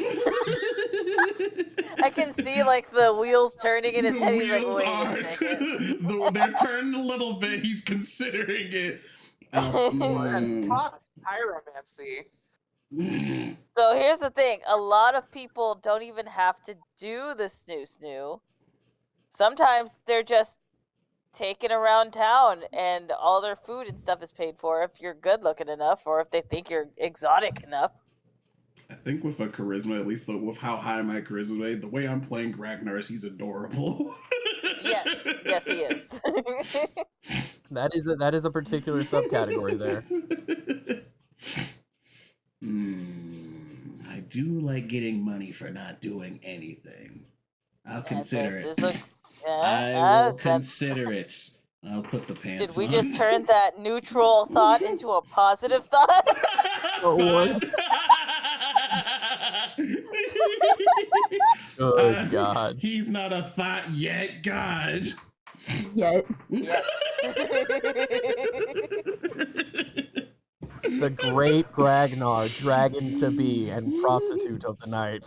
I can see like the wheels turning in his head. He's like, wait a second. They're turning a little bit. He's considering it. Pyromancy. So here's the thing. A lot of people don't even have to do the snoo. Sometimes they're just taken around town and all their food and stuff is paid for if you're good looking enough or if they think you're exotic enough. I think with a charisma, at least with how high my charisma is, the way I'm playing Ragnar is he's adorable. Yes, he is. That is a particular subcategory there. I do like getting money for not doing anything. I'll consider it. I will consider it. I'll put the pants on. Did we just turn that neutral thought into a positive thought? Good God. He's not a thought yet, God. Yet. The great Ragnar, dragon to be and prostitute of the night.